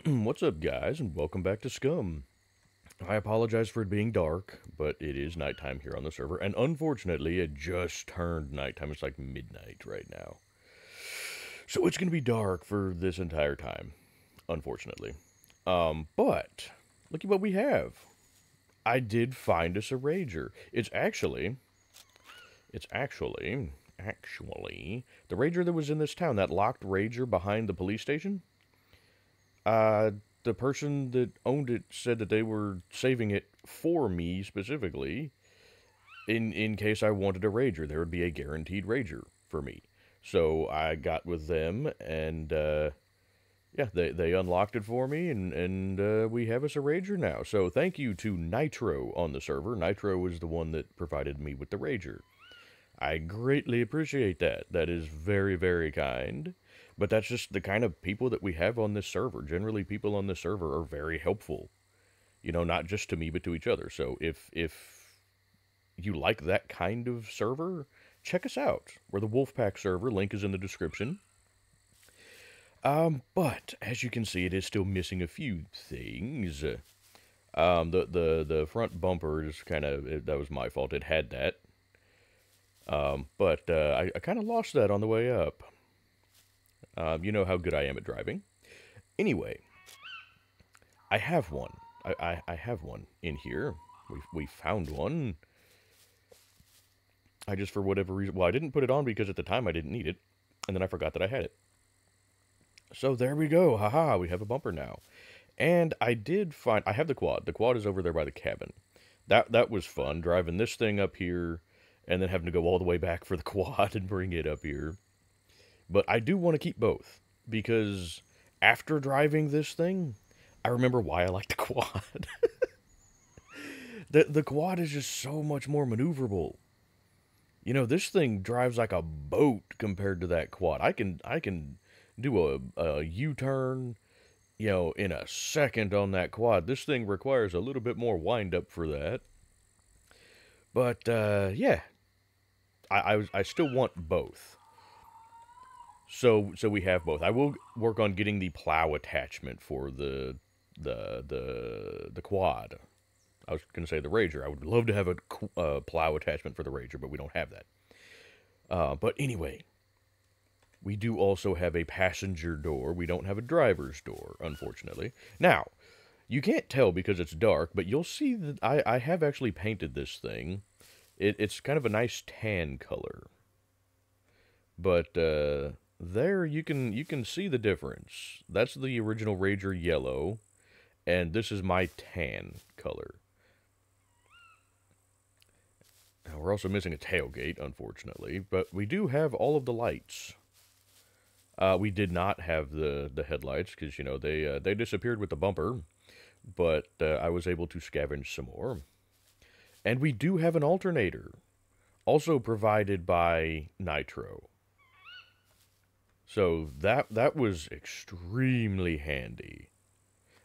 What's up, guys, and welcome back to Scum. I apologize for it being dark, but it is nighttime here on the server, and unfortunately, it just turned nighttime. It's like midnight right now. So it's going to be dark for this entire time, unfortunately. But look at what we have. I did find us a rager. It's actually, the rager that was in this town, that locked rager behind the police station. Uh, the person that owned it said that they were saving it for me specifically in case I wanted a rager. There would be a guaranteed rager for me. So I got with them and yeah, they unlocked it for me and we have us a rager now. So thank you to Nitro on the server. Nitro was the one that provided me with the rager. I greatly appreciate that. That is very, very kind. But that's just the kind of people that we have on this server. Generally, people on this server are very helpful. You know, not just to me, but to each other. So if you like that kind of server, check us out. We're the Wolfpack server. Link is in the description. But as you can see, it is still missing a few things. The front bumper is kind of that was my fault. It had that. But I kind of lost that on the way up. You know how good I am at driving. Anyway, I have one. I have one in here. We found one. I just, for whatever reason, well, I didn't put it on because at the time I didn't need it, and then I forgot that I had it. So there we go. Haha, we have a bumper now. And I did find, I have the quad. The quad is over there by the cabin. That was fun, driving this thing up here, and then having to go all the way back for the quad and bring it up here. But I do want to keep both, because after driving this thing, I remember why I like the quad. The quad is just so much more maneuverable. You know, this thing drives like a boat compared to that quad. I can do a U-turn, you know, in a second on that quad. This thing requires a little bit more wind up for that. But yeah, I still want both. So we have both. I will work on getting the plow attachment for the quad. I was going to say the Rager. I would love to have a plow attachment for the Rager, but we don't have that. But anyway, we do also have a passenger door. We don't have a driver's door, unfortunately. Now, you can't tell because it's dark, but you'll see that I have actually painted this thing. It's kind of a nice tan color. But there you can see the difference. That's the original Rager yellow, and this is my tan color. Now, we're also missing a tailgate, unfortunately, but we do have all of the lights. We did not have the headlights because you know they disappeared with the bumper, but I was able to scavenge some more. And we do have an alternator, also provided by Nitro. So that was extremely handy.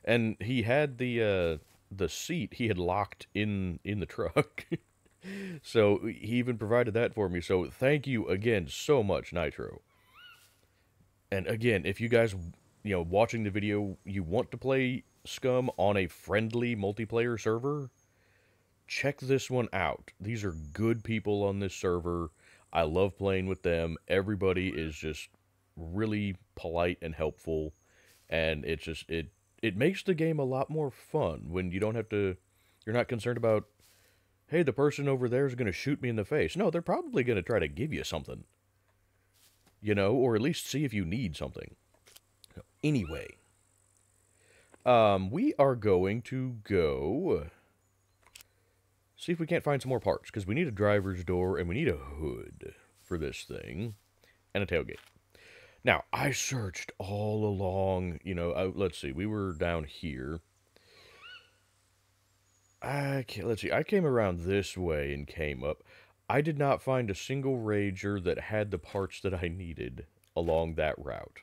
And he had the seat he had locked in the truck. So he even provided that for me. So thank you again so much, Nitro. And again, if you guys, you know, watching the video, you want to play Scum on a friendly multiplayer server, check this one out. These are good people on this server. I love playing with them. Everybody is just really polite and helpful, and it makes the game a lot more fun when you don't have to, you're not concerned about, hey, the person over there is going to shoot me in the face. No, they're probably going to try to give you something, you know, or at least see if you need something. Anyway, we are going to go see if we can't find some more parts, because we need a driver's door and we need a hood for this thing and a tailgate. Now, I searched all along, you know, let's see, we were down here. Let's see, I came around this way and came up. I did not find a single Rager that had the parts that I needed along that route.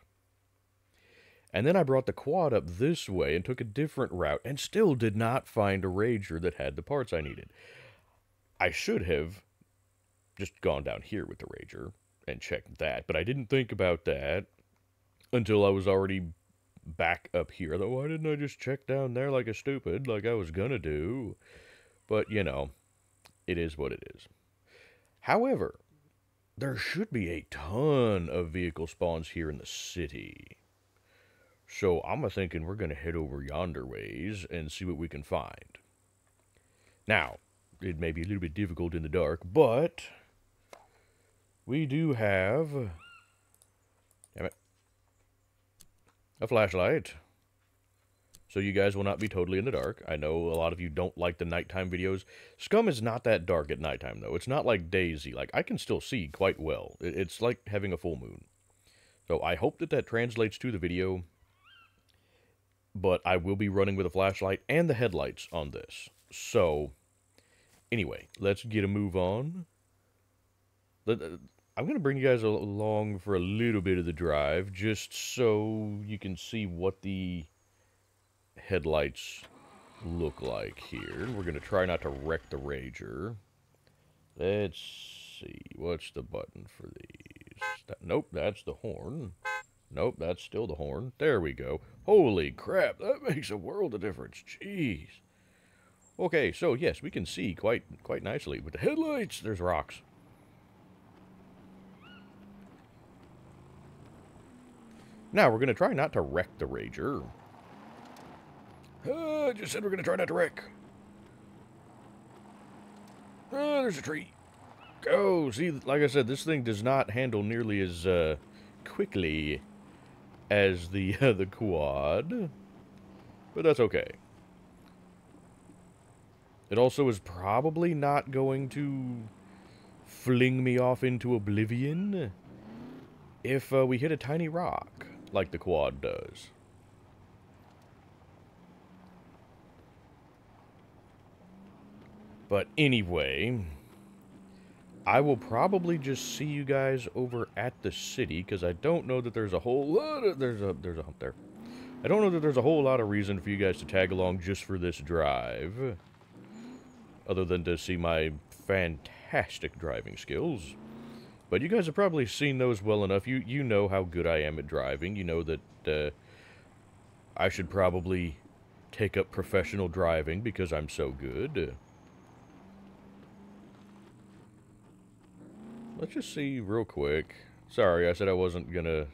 And then I brought the quad up this way and took a different route and still did not find a Rager that had the parts I needed. I should have just gone down here with the Rager and checked that, but I didn't think about that until I was already back up here. Though, why didn't I just check down there like a stupid, like I was gonna do? But, you know, it is what it is. However, there should be a ton of vehicle spawns here in the city. So I'm thinking we're going to head over yonder ways and see what we can find. Now, it may be a little bit difficult in the dark, but we do have, damn it, a flashlight. So you guys will not be totally in the dark. I know a lot of you don't like the nighttime videos. Scum is not that dark at nighttime, though. It's not like Daisy. Like, I can still see quite well. It's like having a full moon. So I hope that that translates to the video. But I will be running with a flashlight and the headlights on this. So, anyway, let's get a move on. I'm going to bring you guys along for a little bit of the drive, just so you can see what the headlights look like here. We're going to try not to wreck the Rager. Let's see, what's the button for these? Nope, that's the horn. Nope, that's still the horn. There we go. Holy crap, that makes a world of difference. Jeez. Okay, so yes, we can see quite nicely. With the headlights, there's rocks. Now, we're going to try not to wreck the Rager. I just said we're going to try not to wreck. There's a tree. Go. See, like I said, this thing does not handle nearly as quickly as the quad, but that's okay. It also is probably not going to fling me off into oblivion if we hit a tiny rock like the quad does. But anyway, I will probably just see you guys over at the city, because I don't know that there's a whole lot of... There's a hump there. I don't know that there's a whole lot of reason for you guys to tag along just for this drive, other than to see my fantastic driving skills. But you guys have probably seen those well enough. You know how good I am at driving. You know that I should probably take up professional driving because I'm so good. Let's just see real quick. Sorry, I said I wasn't gonna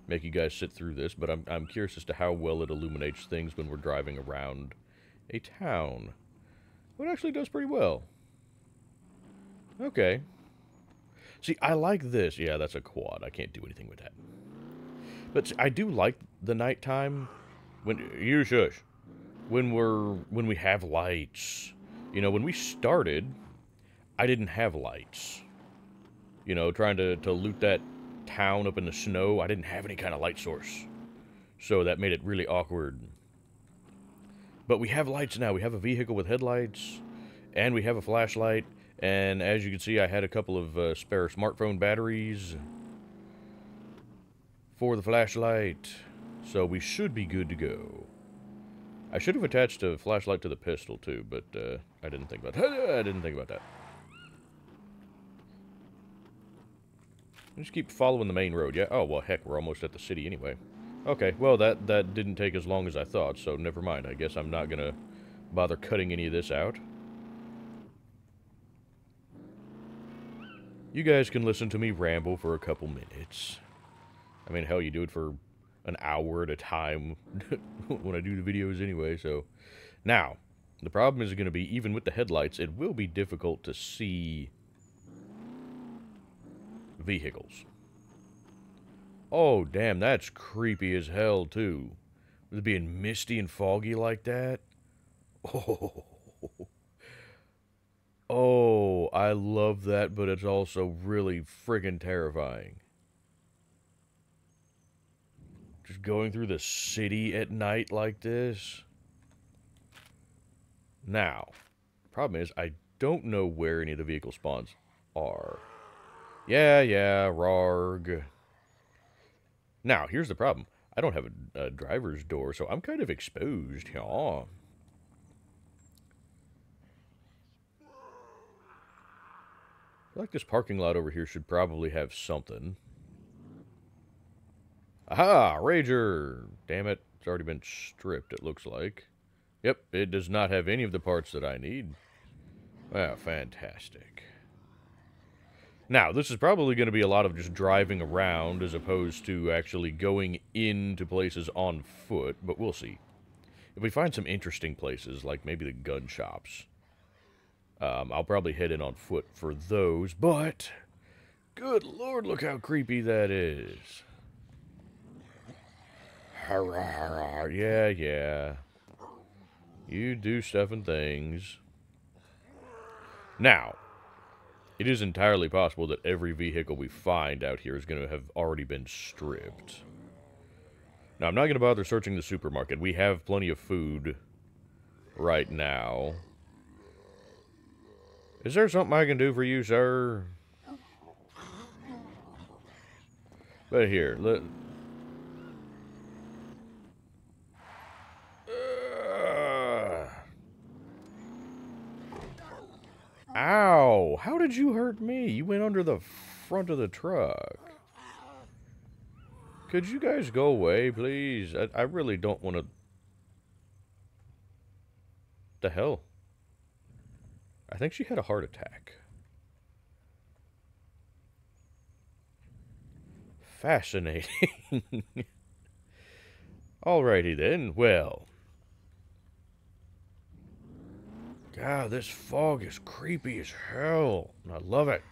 make you guys sit through this, but I'm curious as to how well it illuminates things when we're driving around a town. Well, it actually does pretty well. Okay. See, I like this. Yeah, that's a quad. I can't do anything with that. But see, I do like the nighttime when you shush. When we have lights. You know, when we started, I didn't have lights. You know, trying to loot that town up in the snow, I didn't have any kind of light source. So that made it really awkward. But we have lights now. We have a vehicle with headlights, and we have a flashlight. And as you can see, I had a couple of spare smartphone batteries for the flashlight. So we should be good to go. I should have attached a flashlight to the pistol too, but I didn't think about that. I didn't think about that. Just keep following the main road, yeah? Oh, well, heck, we're almost at the city anyway. Okay, well, that didn't take as long as I thought, so never mind. I guess I'm not gonna bother cutting any of this out. You guys can listen to me ramble for a couple minutes. I mean, hell, you do it for an hour at a time when I do the videos anyway, so... Now, the problem is going to be, even with the headlights, it will be difficult to see vehicles. Oh, damn, that's creepy as hell, too. With it being misty and foggy like that. Oh. Oh, I love that, but it's also really friggin' terrifying. Just going through the city at night like this. Now, the problem is, I don't know where any of the vehicle spawns are. Yeah, rarg. Now, here's the problem. I don't have a driver's door, so I'm kind of exposed, yeah. I feel like this parking lot over here should probably have something. Aha! Rager! Damn it. It's already been stripped, it looks like. Yep, it does not have any of the parts that I need. Wow, fantastic. Now, this is probably going to be a lot of just driving around as opposed to actually going into places on foot, but we'll see. If we find some interesting places, like maybe the gun shops, I'll probably head in on foot for those, but good lord, look how creepy that is. Yeah, yeah. You do stuff and things. Now, it is entirely possible that every vehicle we find out here is going to have already been stripped. Now, I'm not going to bother searching the supermarket. We have plenty of food right now. Is there something I can do for you, sir? But here, let... Ow! How did you hurt me? You went under the front of the truck. Could you guys go away, please? I really don't want to... The hell? I think she had a heart attack. Fascinating. Alrighty then, well. God, this fog is creepy as hell. And I love it.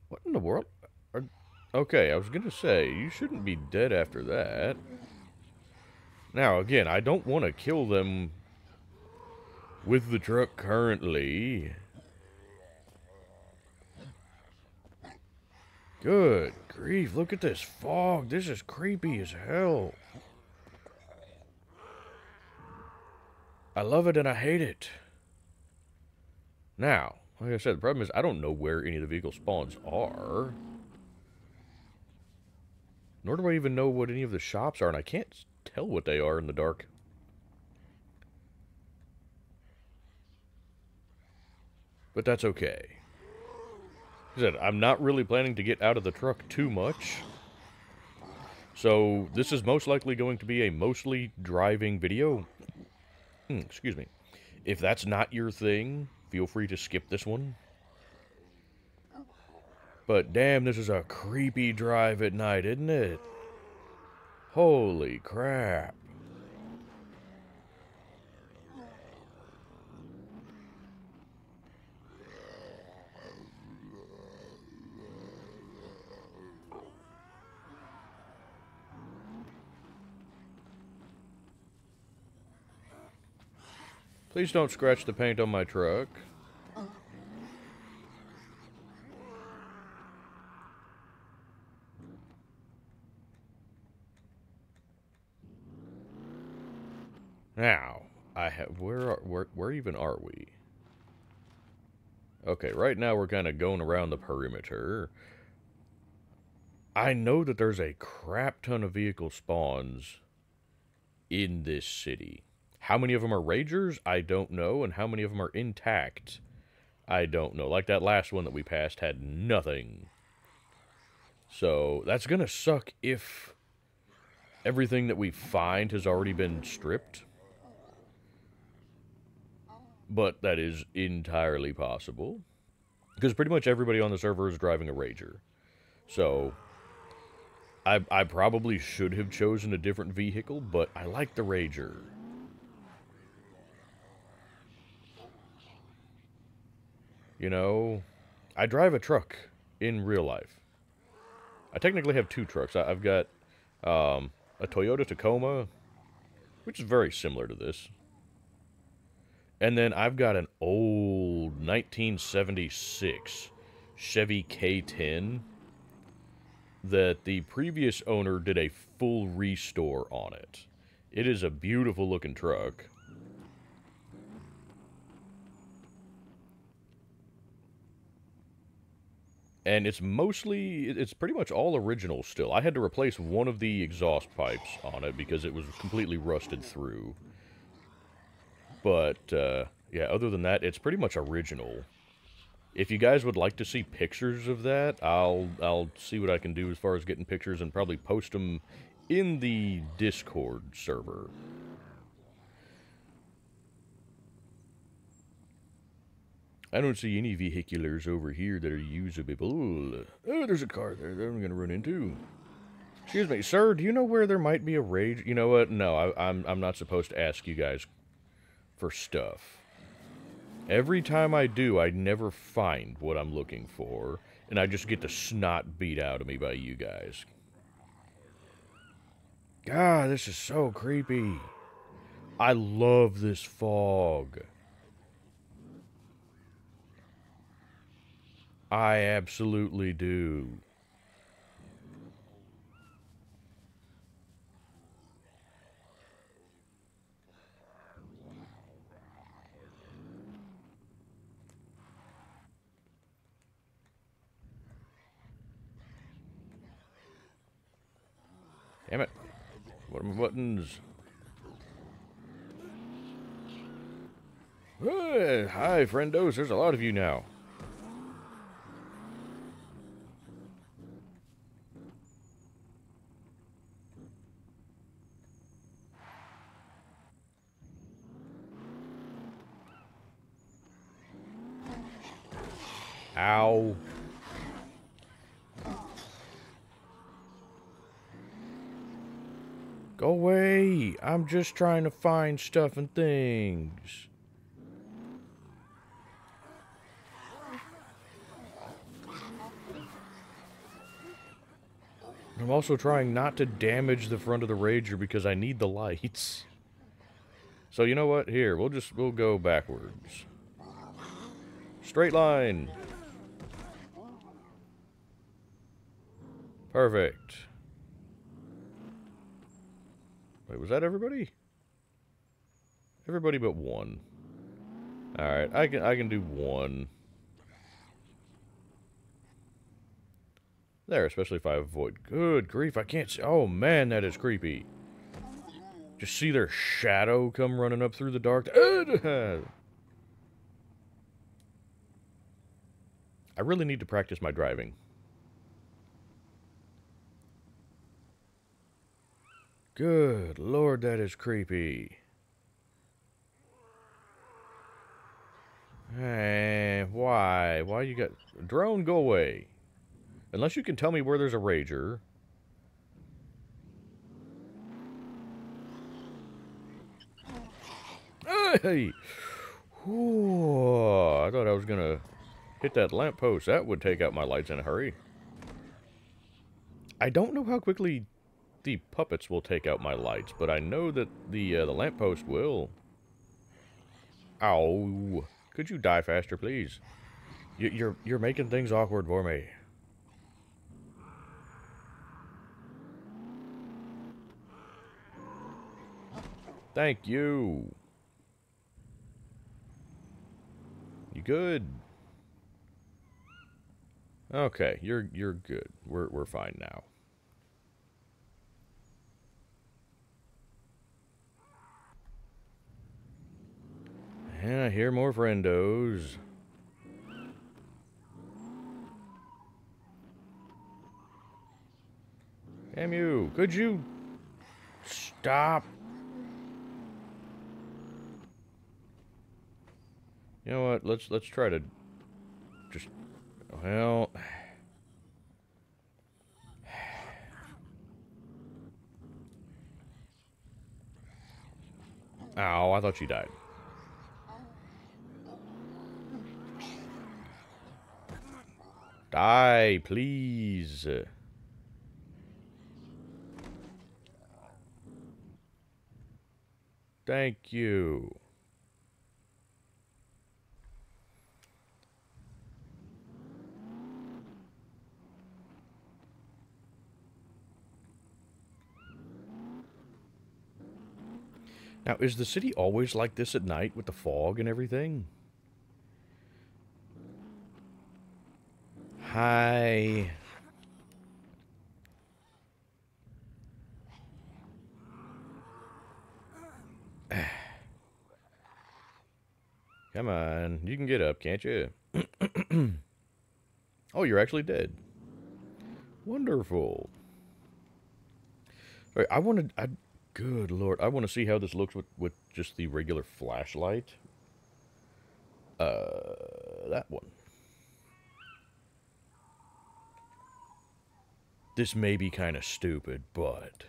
What in the world? Okay, I was gonna say, you shouldn't be dead after that. Now, again, I don't want to kill them with the truck currently. Good grief, look at this fog. This is creepy as hell. I love it and I hate it. Now, like I said, the problem is I don't know where any of the vehicle spawns are. Nor do I even know what any of the shops are, and I can't tell what they are in the dark. But that's okay. Like I said, I'm not really planning to get out of the truck too much. So, this is most likely going to be a mostly driving video. Excuse me. If that's not your thing, feel free to skip this one. But damn, this is a creepy drive at night, isn't it? Holy crap. Please don't scratch the paint on my truck. Now, I have where even are we? Okay, right now we're kind of going around the perimeter. I know that there's a crap ton of vehicle spawns in this city. How many of them are Ragers? I don't know. And how many of them are intact? I don't know. Like that last one that we passed had nothing. So, that's gonna suck if everything that we find has already been stripped. But that is entirely possible. Because pretty much everybody on the server is driving a Rager. So, I probably should have chosen a different vehicle, but I like the Rager. You know, I drive a truck in real life. I technically have two trucks. I've got a Toyota Tacoma, which is very similar to this. And then I've got an old 1976 Chevy K10 that the previous owner did a full restore on it. It is a beautiful looking truck. And it's pretty much all original still. I had to replace one of the exhaust pipes on it because it was completely rusted through. But, yeah, other than that, it's pretty much original. If you guys would like to see pictures of that, I'll see what I can do as far as getting pictures and probably post them in the Discord server. I don't see any vehiculars over here that are usable. Oh, there's a car there that I'm gonna run into. Excuse me, sir, do you know where there might be a rage? You know what? No, I'm not supposed to ask you guys for stuff. Every time I do, I never find what I'm looking for, and I just get the snot beat out of me by you guys. God, this is so creepy. I love this fog. I absolutely do. Damn it. What are my buttons? Hi, friendos. There's a lot of you now. Ow. Go away. I'm just trying to find stuff and things. I'm also trying not to damage the front of the Rager because I need the lights. So you know what? Here, we'll go backwards. Straight line. Perfect. Wait, was that everybody? Everybody but one. Alright, I can do one. There, especially if I avoid. Good grief, I can't see. Oh man, that is creepy. Just see their shadow come running up through the dark. I really need to practice my driving. Good Lord, that is creepy. Hey, why? Why you got... Drone, go away. Unless you can tell me where there's a Rager. Hey! Ooh, I thought I was gonna hit that lamppost. That would take out my lights in a hurry. I don't know how quickly the puppets will take out my lights, but I know that the lamppost will. Ow! Could you die faster, please? You're making things awkward for me. Thank you. You good? Okay, you're good. We're fine now. And I hear more friendos. Damn you. Could you stop? You know what? Let's try to just, well, ow, I thought she died. Die, please. Thank you. Now, is the city always like this at night with the fog and everything? Hi. Come on, you can get up, can't you? Oh, you're actually dead. Wonderful. All right, good Lord, I want to see how this looks with just the regular flashlight. That one. This may be kind of stupid, but...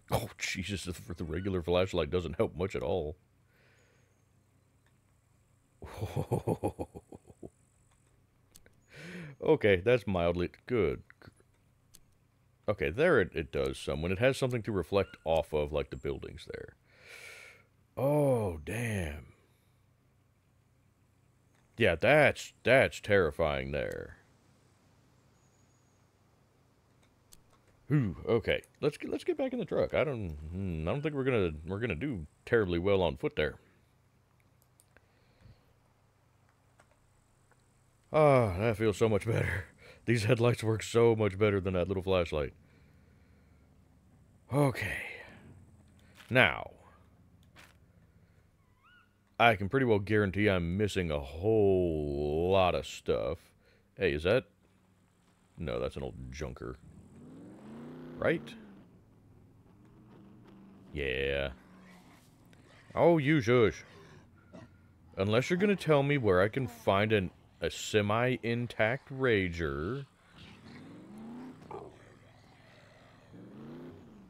Oh, Jesus, the regular flashlight doesn't help much at all. Okay, that's mildly good. Okay, there it does some. When it has something to reflect off of, like the buildings there. Oh, damn. Yeah, that's terrifying there. Whew, okay. Let's get back in the truck. I don't think we're gonna do terribly well on foot there. Ah, that feels so much better. These headlights work so much better than that little flashlight. Okay. Now, I can pretty well guarantee I'm missing a whole lot of stuff. Hey, is that... No, that's an old junker. Right? Yeah. Oh, you shush. Unless you're gonna tell me where I can find a semi-intact Rager,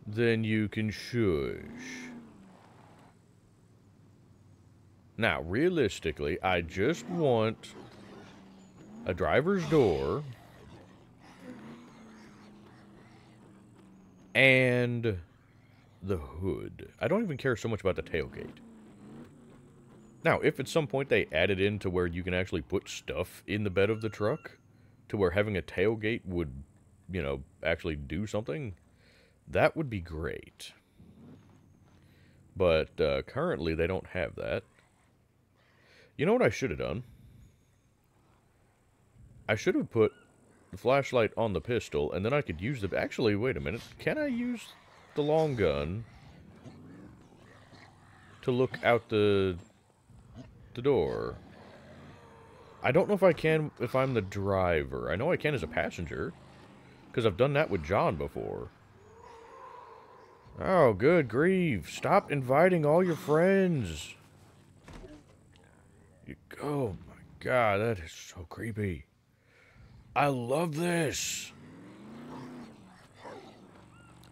then you can shush. Now, realistically, I just want a driver's door and the hood. I don't even care so much about the tailgate. Now, if at some point they added in to where you can actually put stuff in the bed of the truck, to where having a tailgate would, you know, actually do something, that would be great. But currently they don't have that. You know what I should have done? I should have put the flashlight on the pistol, and then I could use the... Actually, wait a minute. Can I use the long gun to look out the door? I don't know if I can if I'm the driver. I know I can as a passenger, because I've done that with John before. Oh, good grief. Stop inviting all your friends. Oh my god, that is so creepy. I love this.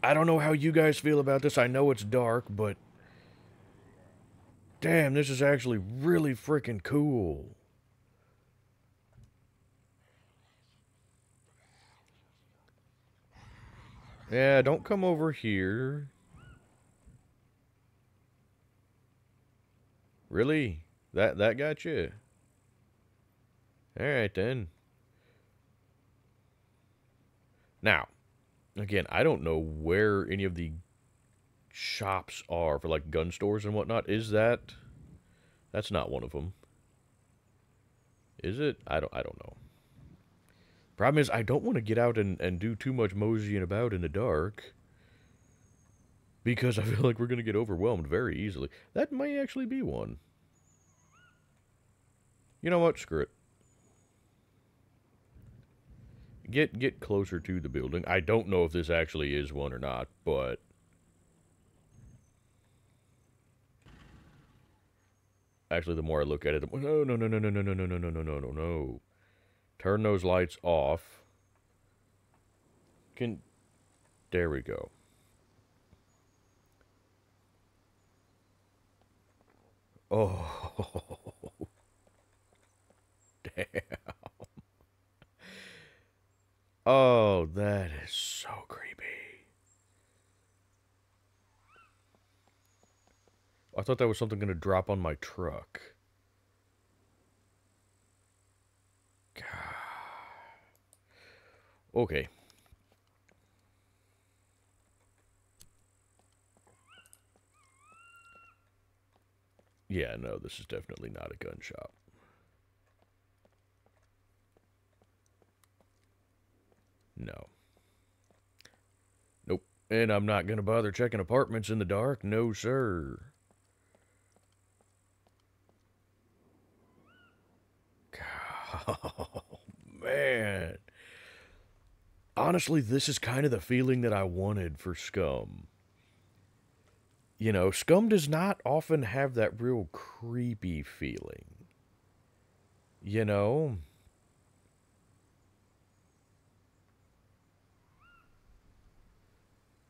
I don't know how you guys feel about this. I know it's dark, but... Damn, this is actually really freaking cool. Yeah, don't come over here. Really? That got you? Alright then. Now, again, I don't know where any of the shops are for, like, gun stores and whatnot. Is that... That's not one of them. Is it? I don't know. Problem is, I don't want to get out and do too much moseying about in the dark, because I feel like we're going to get overwhelmed very easily. That may actually be one. You know what? Screw it. Get closer to the building. I don't know if this actually is one or not, but... Actually, the more I look at it, no. Turn those lights off. There we go. Oh, damn. Oh, that is so creepy. I thought that was something going to drop on my truck. God. Okay. Yeah, no, this is definitely not a gun shop. No. Nope. And I'm not going to bother checking apartments in the dark. No, sir. Oh, man. Honestly, this is kind of the feeling that I wanted for Scum. You know, Scum does not often have that real creepy feeling. You know?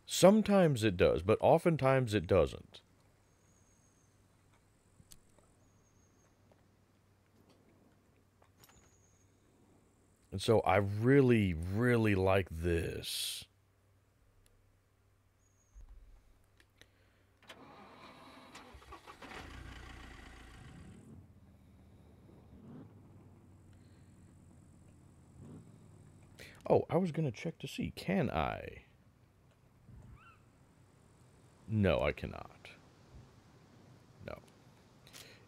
Sometimes it does, but oftentimes it doesn't. And so I really, really like this. Oh, I was going to check to see, can I? No, I cannot. No.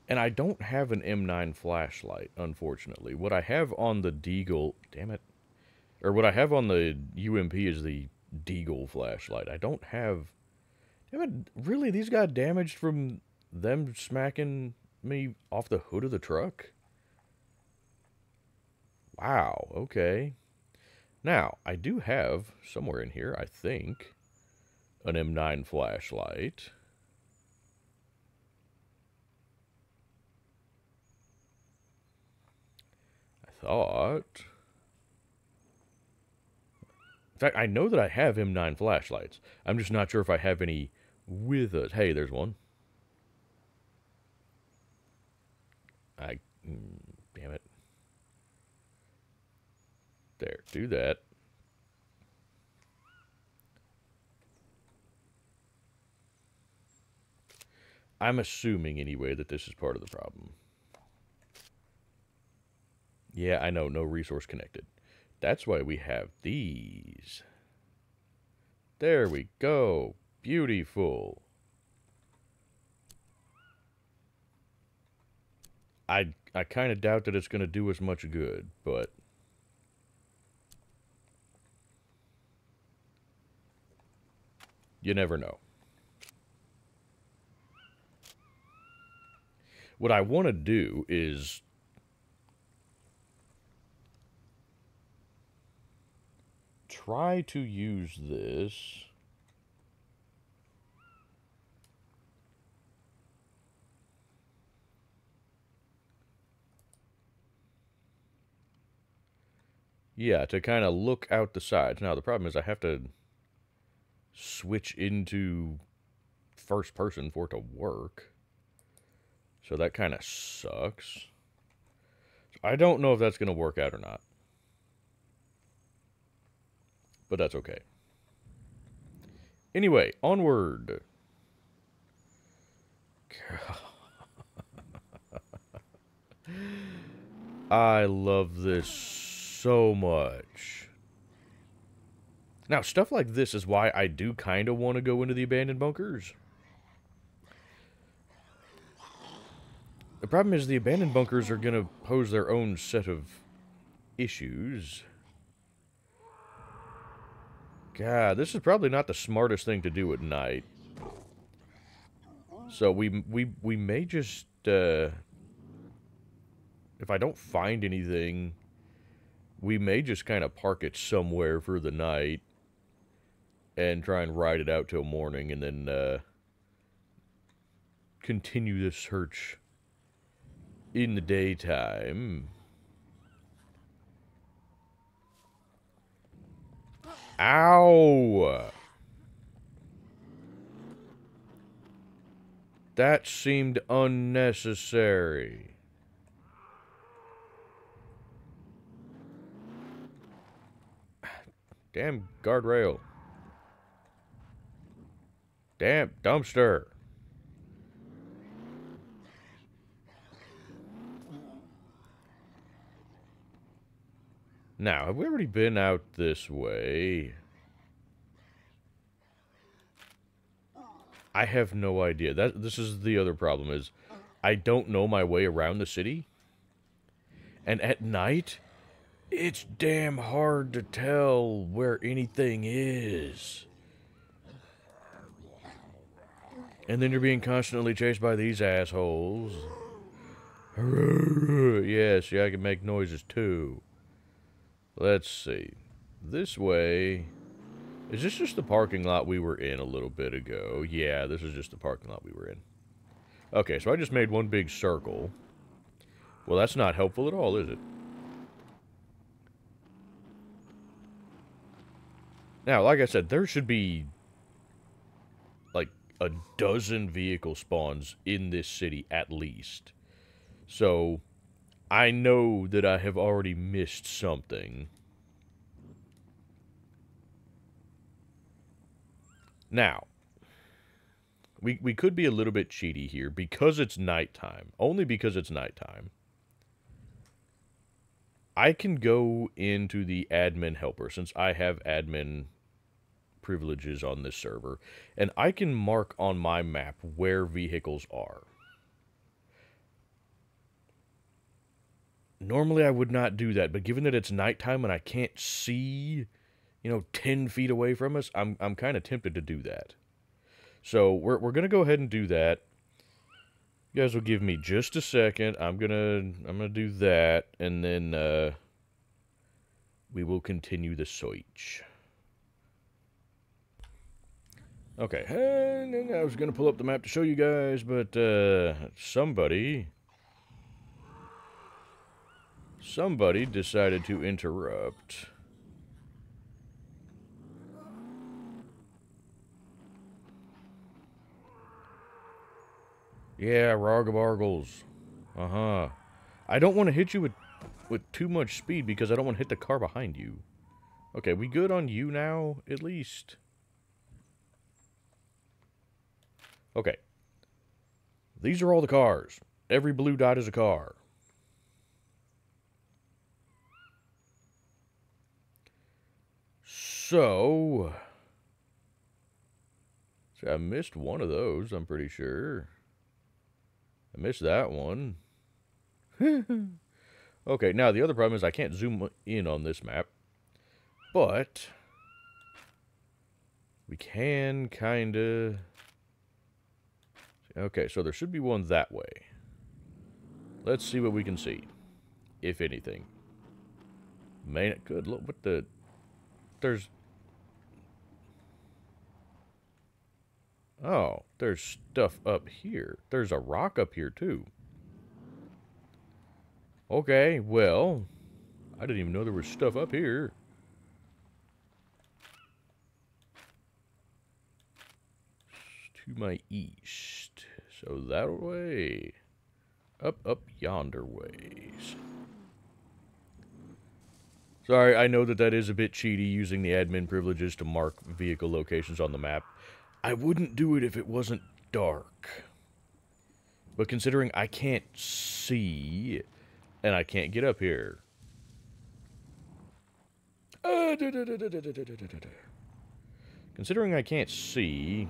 And I don't have an M9 flashlight, unfortunately. What I have on the Deagle... Damn it. Or what I have on the UMP is the Deagle flashlight. I don't have... Damn it, really? These got damaged from them smacking me off the hood of the truck? Wow, okay. Now, I do have, somewhere in here, I think, an M9 flashlight. I thought... In fact, I know that I have M9 flashlights. I'm just not sure if I have any with us. Hey, there's one. Damn it. There, do that. I'm assuming, anyway, that this is part of the problem. Yeah, I know, no resource connected. That's why we have these. There we go. Beautiful. I kind of doubt that it's going to do us much good, but... you never know. What I want to do is... try to use this... yeah, to kind of look out the sides. Now, the problem is I have to switch into first person for it to work. So that kind of sucks. I don't know if that's going to work out or not. But that's okay. Anyway, onward. I love this so much. Now, stuff like this is why I do kind of want to go into the abandoned bunkers. The problem is the abandoned bunkers are going to pose their own set of issues. God, this is probably not the smartest thing to do at night. So we may just, if I don't find anything, we may just kind of park it somewhere for the night and try and ride it out till morning and then continue the search in the daytime. Ow! That seemed unnecessary. Damn guardrail. Damn dumpster. Now, have we already been out this way? I have no idea. This is the other problem is I don't know my way around the city. And at night, It's damn hard to tell where anything is. And then you're being constantly chased by these assholes. Yes, yeah, I can make noises too. Let's see. This way... Is this just the parking lot we were in a little bit ago? Yeah, this is just the parking lot we were in. Okay, so I just made one big circle. Well, that's not helpful at all, is it? Now, like I said, there should be... like a dozen vehicle spawns in this city at least. So, I know that I have already missed something. Now, we could be a little bit cheaty here because it's nighttime. Only because it's nighttime. I can go into the admin helper since I have admin privileges on this server, and I can mark on my map where vehicles are. Normally I would not do that, but given that it's nighttime and I can't see, 10 feet away from us, I'm kind of tempted to do that. So we're going to go ahead and do that. You guys will give me just a second. I'm gonna do that, and then we will continue the search. Okay, and I was gonna pull up the map to show you guys, but somebody decided to interrupt. Yeah, Roggabargles. Uh-huh. I don't want to hit you with too much speed because I don't want to hit the car behind you. Okay, we good on you now, at least? Okay. These are all the cars. Every blue dot is a car. So... See, I missed one of those, I'm pretty sure. I missed that one. Okay, now the other problem is I can't zoom in on this map. But... we can kinda... Okay, so there should be one that way. Let's see what we can see. If anything. Man, good. Look, what the... There's... Oh, there's stuff up here. There's a rock up here, too. Okay, well... I didn't even know there was stuff up here. To my east. So that way. Up yonder ways. Sorry, I know that is a bit cheaty using the admin privileges to mark vehicle locations on the map. I wouldn't do it if it wasn't dark. But considering I can't see, and I can't get up here. Considering I can't see...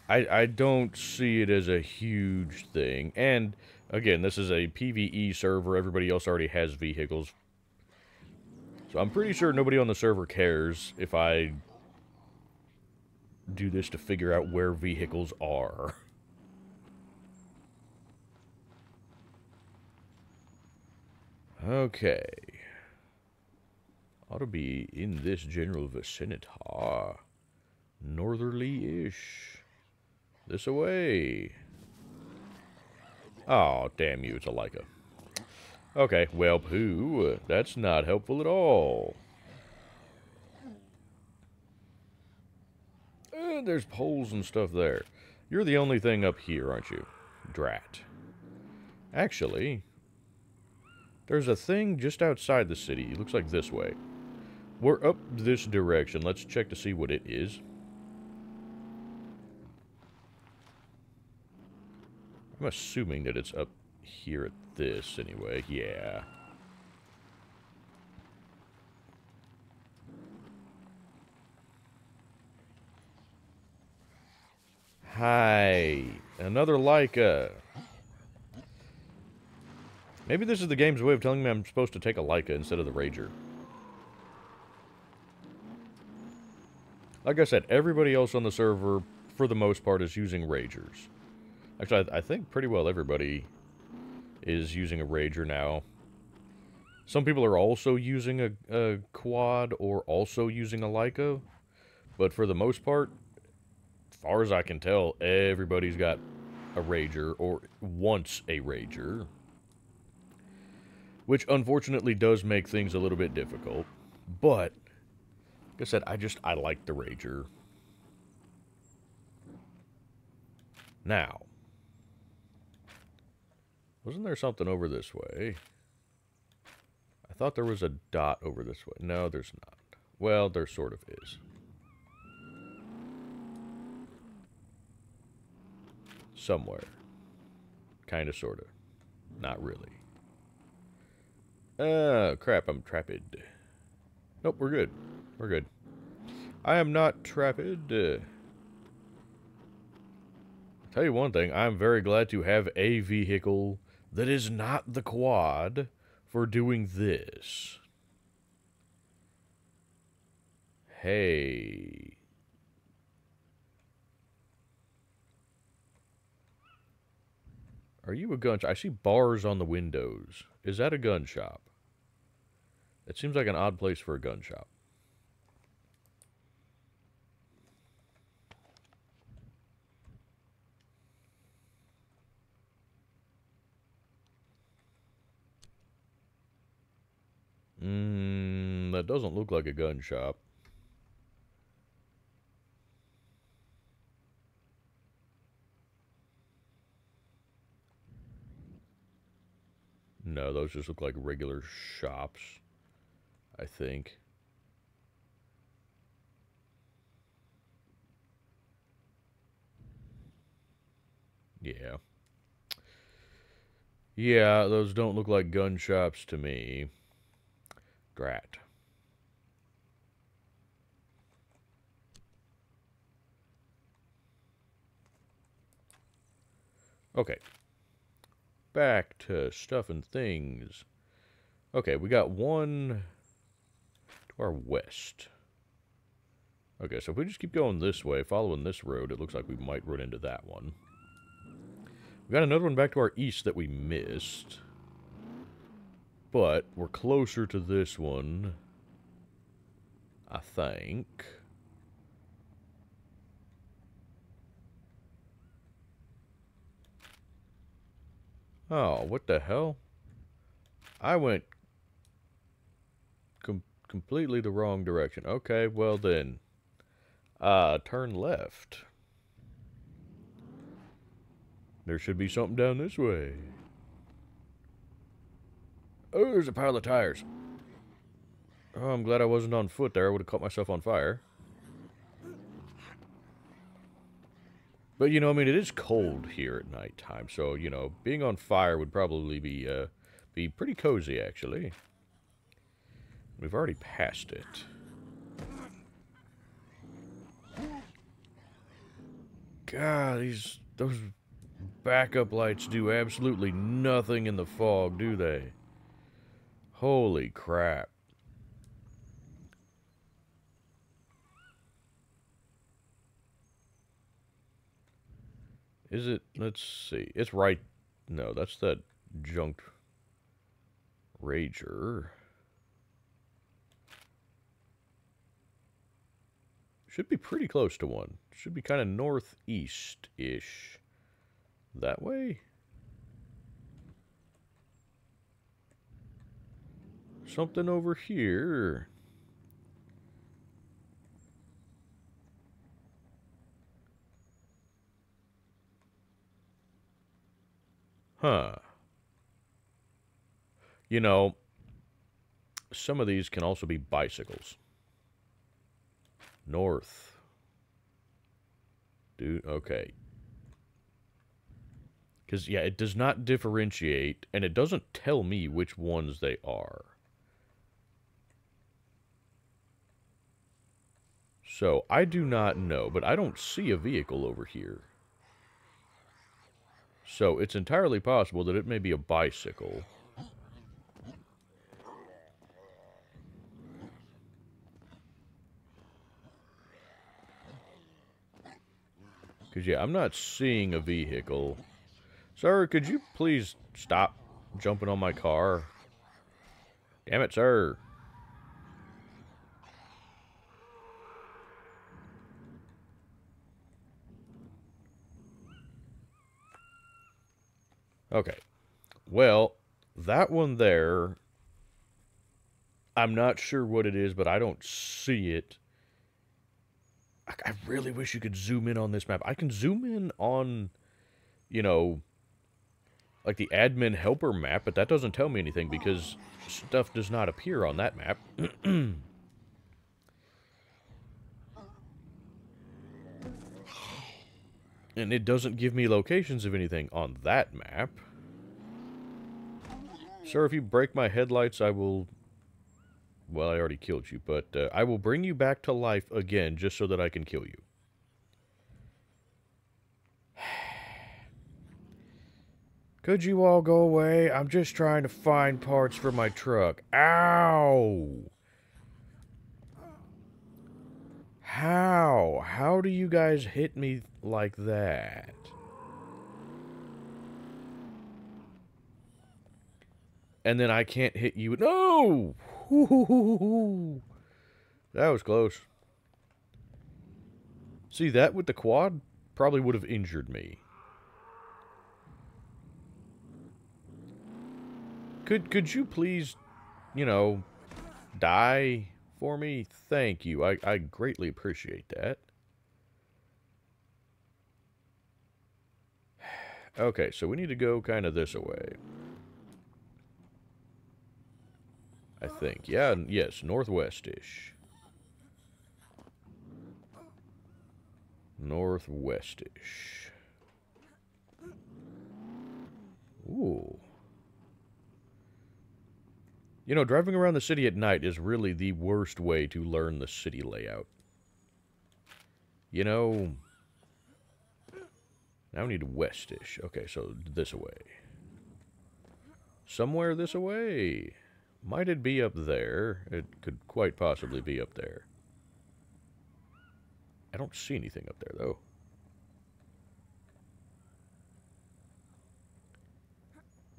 I don't see it as a huge thing. And, again, this is a PvE server. Everybody else already has vehicles. So I'm pretty sure nobody on the server cares if I do this to figure out where vehicles are. Okay. Ought to be in this general vicinity. Northerly-ish. This away. Oh, damn you, it's a Leica. Okay, well, poo, that's not helpful at all. There's poles and stuff there. You're the only thing up here, aren't you? Drat. Actually, there's a thing just outside the city. It looks like this way. We're up this direction. Let's check to see what it is. I'm assuming that it's up here at this, anyway. Yeah. Hi. Another Leica. Maybe this is the game's way of telling me I'm supposed to take a Leica instead of the Rager. Like I said, everybody else on the server, for the most part, is using Ragers. Actually, I think pretty well everybody is using a Rager now. Some people are also using a quad or also using a Leica. But for the most part, as far as I can tell, everybody's got a Rager or wants a Rager. Which unfortunately does make things a little bit difficult. But, like I said, I like the Rager. Now, wasn't there something over this way? I thought there was a dot over this way. No, there's not. Well, there sort of is. Somewhere. Kinda, sorta. Not really. Crap, I'm trapped. Nope, we're good. We're good. I am not trapped. I'll tell you one thing, I'm very glad to have a vehicle that is not the quad for doing this. Hey. Are you a gun shop? I see bars on the windows. Is that a gun shop? It seems like an odd place for a gun shop. That doesn't look like a gun shop. No, those just look like regular shops, I think. Yeah. Yeah, those don't look like gun shops to me. Drat. Okay. Back to stuff and things. Okay, we got one to our west. Okay, so if we just keep going this way, following this road, it looks like we might run into that one. We got another one back to our east that we missed. But we're closer to this one, I think. Oh, what the hell? I went completely the wrong direction. Okay, well then, turn left. There should be something down this way. Oh, there's a pile of tires. Oh, I'm glad I wasn't on foot there. I would have caught myself on fire. But, you know, I mean, it is cold here at nighttime, so, you know, being on fire would probably be pretty cozy, actually. We've already passed it. God, those backup lights do absolutely nothing in the fog, do they? Holy crap. Is it? Let's see. It's right. No, that's that junked Rager. Should be pretty close to one. Should be kind of northeast-ish. That way? Something over here. Huh. You know, some of these can also be bicycles. North. Dude, okay. Because, yeah, it does not differentiate, and it doesn't tell me which ones they are. So, I do not know, but I don't see a vehicle over here. So it's entirely possible that it may be a bicycle. Because, yeah, I'm not seeing a vehicle. Sir, could you please stop jumping on my car? Damn it, sir. Okay. Well, that one there, I'm not sure what it is, but I don't see it. I really wish you could zoom in on this map. I can zoom in on, you know, like the admin helper map, but that doesn't tell me anything because stuff does not appear on that map. And it doesn't give me locations of anything on that map. Sir, if you break my headlights, I will... Well, I already killed you, but I will bring you back to life again just so that I can kill you. Could you all go away? I'm just trying to find parts for my truck. Ow! How? How do you guys hit me like that? And then I can't hit you. No! That was close. See, that with the quad probably would have injured me. Could you please, you know, die for me? Thank you. I greatly appreciate that. Okay, so we need to go kind of this way. I think. Yeah, yes, northwest-ish. Northwest-ish. Ooh. You know, driving around the city at night is really the worst way to learn the city layout. You know... Now we need west-ish. Okay, so this away. Somewhere this away. Might it be up there? It could quite possibly be up there. I don't see anything up there, though.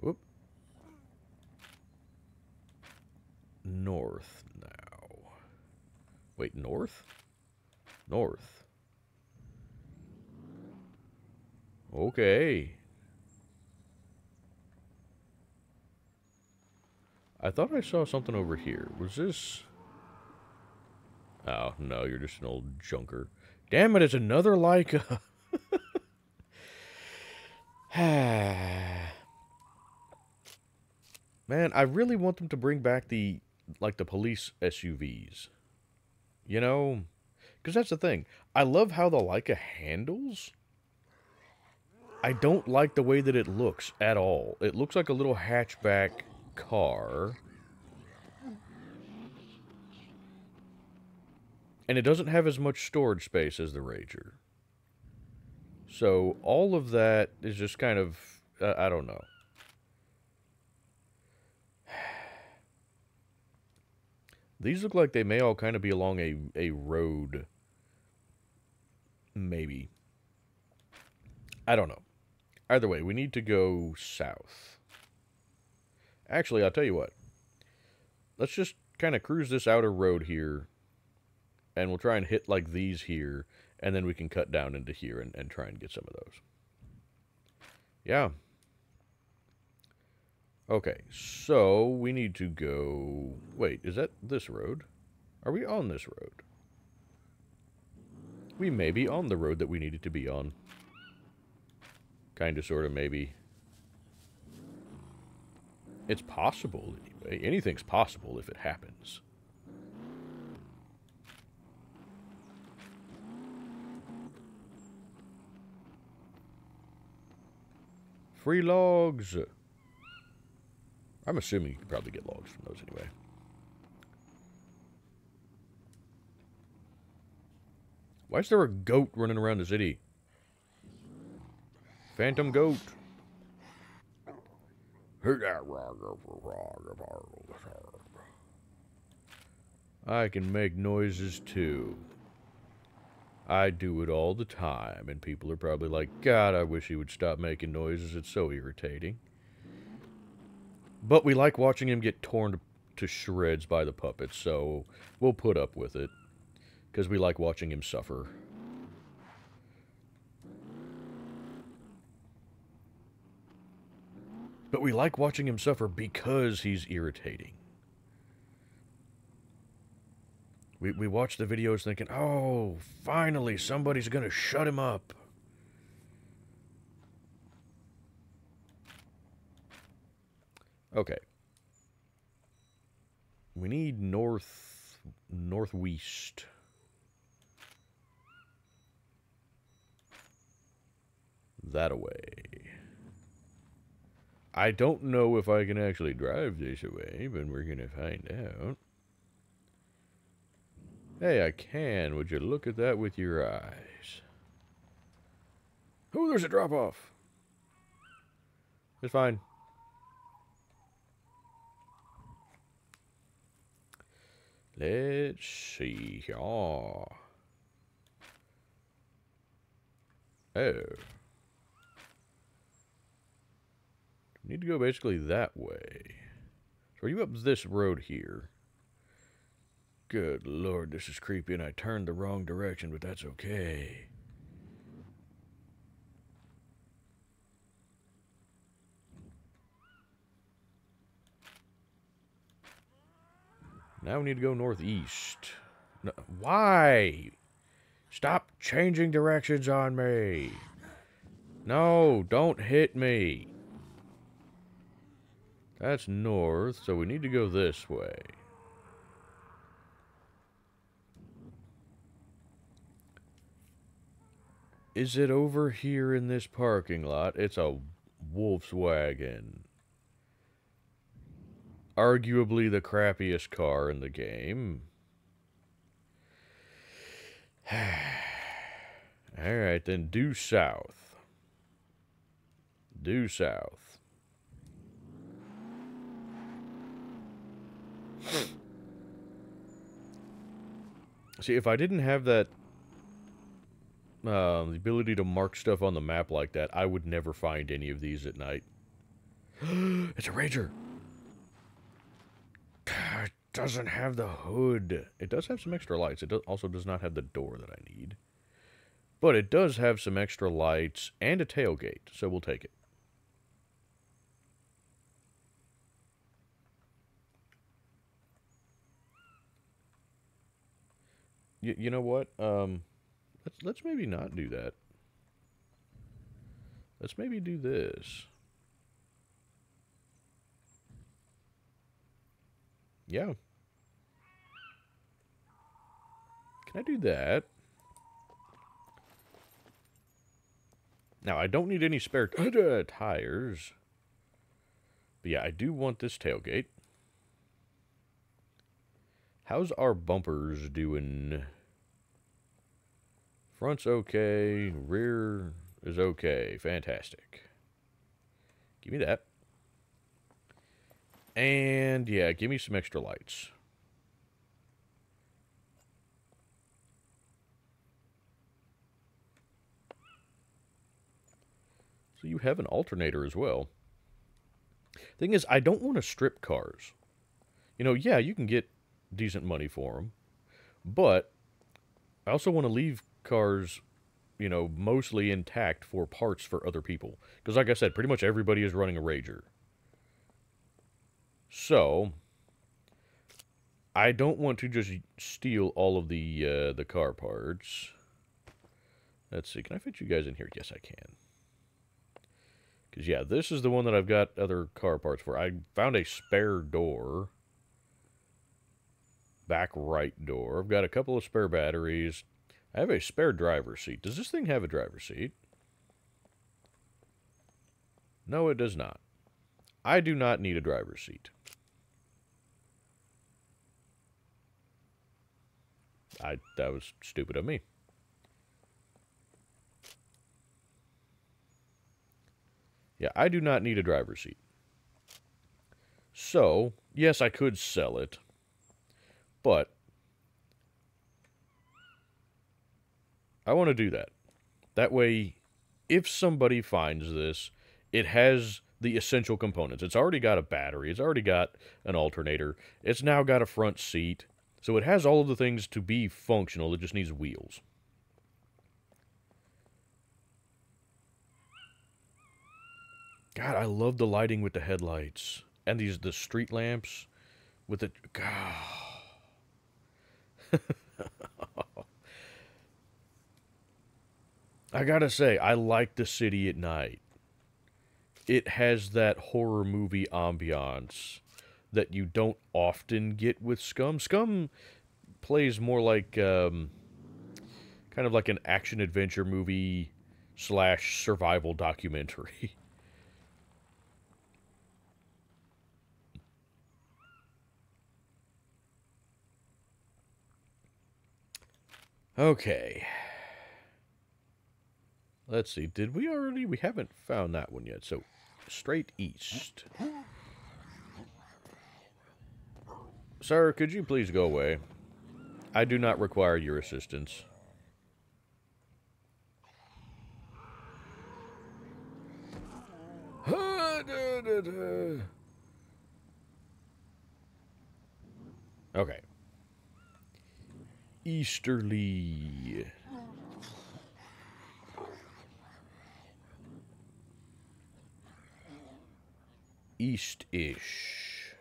Whoop. North now. Wait, north? North. Okay. I thought I saw something over here. Was this... Oh, no, you're just an old junker. Damn it, it's another Leica. Man, I really want them to bring back the police SUVs. You know? Because that's the thing. I love how the Leica handles. I don't like the way that it looks at all. It looks like a little hatchback car. And it doesn't have as much storage space as the Rager. So all of that is just kind of, I don't know. These look like they may all kind of be along a road. Maybe. I don't know. Either way, we need to go south. Actually, I'll tell you what. Let's just kind of cruise this outer road here. And we'll try and hit like these here. And then we can cut down into here and try and get some of those. Yeah. Okay, so we need to go... Wait, is that this road? Are we on this road? We may be on the road that we needed to be on. Kinda, sorta, maybe. It's possible, anyway. Anything's possible if it happens. Free logs! I'm assuming you can probably get logs from those anyway. Why is there a goat running around the city? Phantom goat. I can make noises too. I do it all the time, and people are probably like, God, I wish he would stop making noises. It's so irritating. But we like watching him get torn to shreds by the puppets, so we'll put up with it. Because we like watching him suffer. But we like watching him suffer because he's irritating. We watch the videos thinking, oh, finally somebody's going to shut him up. Okay. We need northwest. That away. I don't know if I can actually drive this away, but we're going to find out. Hey, I can. Would you look at that with your eyes? Oh, there's a drop-off. It's fine. Let's see here. Oh. Need to go basically that way. So are you up this road here? Good Lord, this is creepy, and I turned the wrong direction, but that's okay. Now we need to go northeast. No, why? Stop changing directions on me. No, don't hit me. That's north, so we need to go this way. Is it over here in this parking lot? It's a Volkswagen. Arguably the crappiest car in the game. Alright, then due south. Due south. See, if I didn't have that the ability to mark stuff on the map like that, I would never find any of these at night. It's a Ranger! It doesn't have the hood. It does have some extra lights. It also does not have the door that I need. But it does have some extra lights and a tailgate, so we'll take it. You know what? Let's maybe not do that. Let's maybe do this. Yeah. Can I do that? Now, I don't need any spare tires. But yeah, I do want this tailgate. How's our bumpers doing? Front's okay. Rear is okay. Fantastic. Give me that. And, yeah, give me some extra lights. So you have an alternator as well. Thing is, I don't want to strip cars. You know, yeah, you can get decent money for them. But I also want to leave cars, you know, mostly intact for parts for other people. Because like I said, pretty much everybody is running a Rager. So, I don't want to just steal all of the car parts. Let's see, can I fit you guys in here? Yes, I can. Because, yeah, this is the one that I've got other car parts for. I found a spare door. Back right door. I've got a couple of spare batteries. I have a spare driver's seat. Does this thing have a driver's seat? No, it does not. I do not need a driver's seat. That was stupid of me. Yeah, I do not need a driver's seat. So, yes, I could sell it, but I want to do that. That way, if somebody finds this, it has the essential components. It's already got a battery, it's already got an alternator, it's now got a front seat, so it has all of the things to be functional, it just needs wheels. God, I love the lighting with the headlights. And the street lamps with the... God. I gotta say, I like the city at night. It has that horror movie ambiance that you don't often get with Scum. Scum plays more like, kind of like an action-adventure movie slash survival documentary. Okay. Let's see, did we already? We haven't found that one yet, so straight east. Sir, could you please go away? I do not require your assistance. Okay. Easterly. East-ish.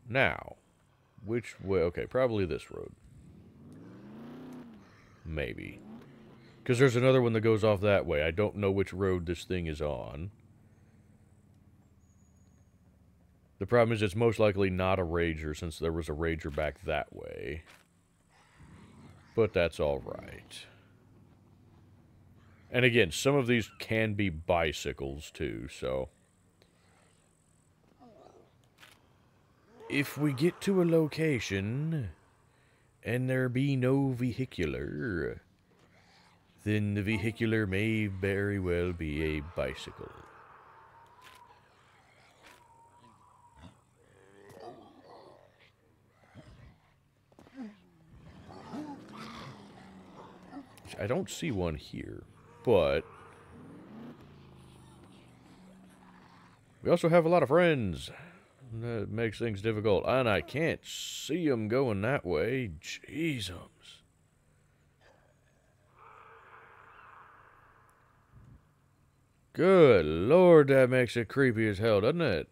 Now, which way? Okay, probably this road. Maybe. Because there's another one that goes off that way. I don't know which road this thing is on. The problem is it's most likely not a Rager, since there was a Rager back that way. But that's alright. And again, some of these can be bicycles too, so... If we get to a location, and there be no vehicular, then the vehicular may very well be a bicycle. I don't see one here, but... we also have a lot of friends. That makes things difficult. And I can't see them going that way. Jesus. Good Lord, that makes it creepy as hell, doesn't it?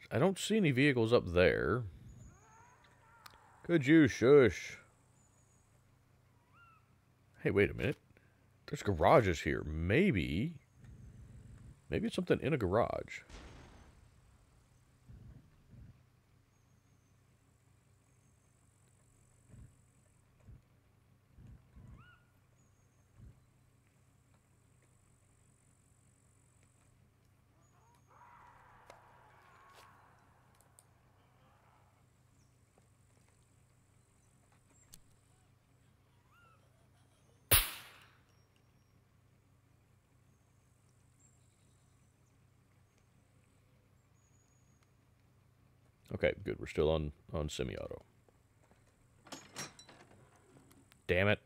I don't see any vehicles up there. Could you shush? Hey, wait a minute. There's garages here. Maybe it's something in a garage. Okay, good. We're still on semi-auto. Damn it.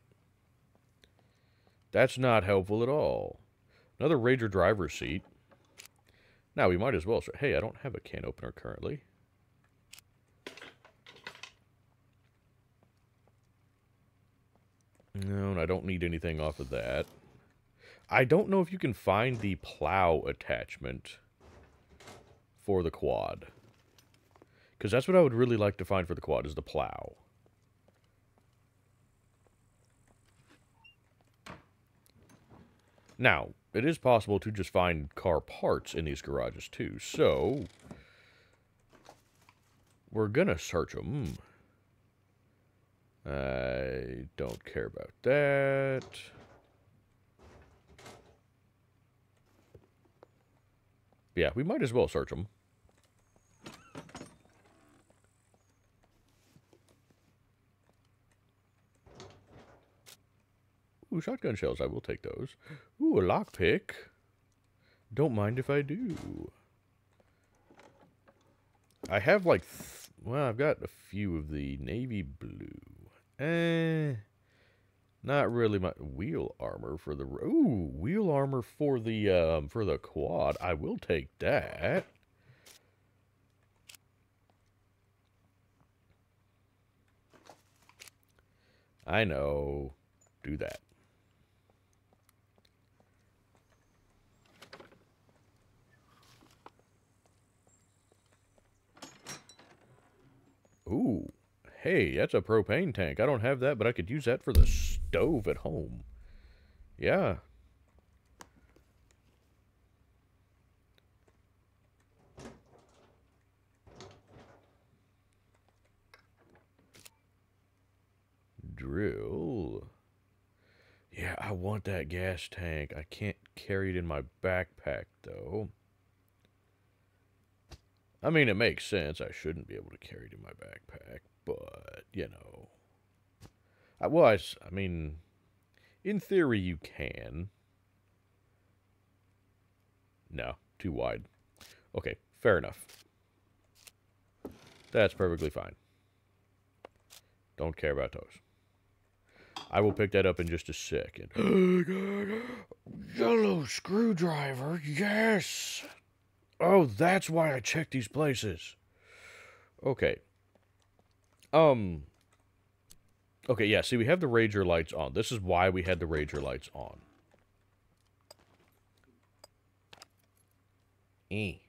That's not helpful at all. Another Rager driver's seat. Now, we might as well... Hey, I don't have a can opener currently. No, and I don't need anything off of that. I don't know if you can find the plow attachment for the quad. Because that's what I would really like to find for the quad, is the plow. Now, it is possible to just find car parts in these garages too, so... we're gonna search them. I don't care about that. Yeah, we might as well search them. Ooh, shotgun shells. I will take those. Ooh, a lockpick. Don't mind if I do. I have like, well, I've got a few of the navy blue. Not really my wheel armor for the, ooh, wheel armor for the quad. I will take that. I know. Do that. Ooh. Hey, that's a propane tank. I don't have that, but I could use that for the stove at home. Yeah. Drill. Yeah, I want that gas tank. I can't carry it in my backpack, though. I mean, it makes sense. I shouldn't be able to carry it in my backpack, but, you know. I mean, in theory, you can. No, too wide. Okay, fair enough. That's perfectly fine. Don't care about those. I will pick that up in just a second. Yellow screwdriver, yes! Oh, that's why I checked these places. Okay. Okay, yeah, see, we have the Rager lights on. This is why we had the Rager lights on. Hit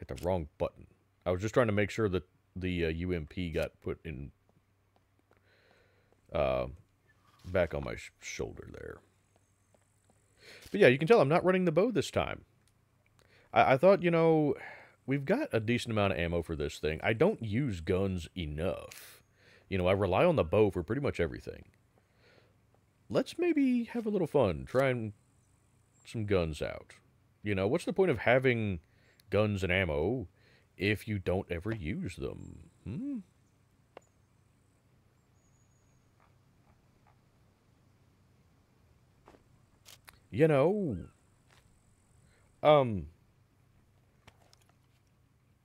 the wrong button. I was just trying to make sure that the UMP got put in back on my shoulder there. But yeah, you can tell I'm not running the bow this time. I thought, you know, we've got a decent amount of ammo for this thing. I don't use guns enough. You know, I rely on the bow for pretty much everything. Let's maybe have a little fun, trying some guns out. You know, what's the point of having guns and ammo if you don't ever use them? Hmm? You know,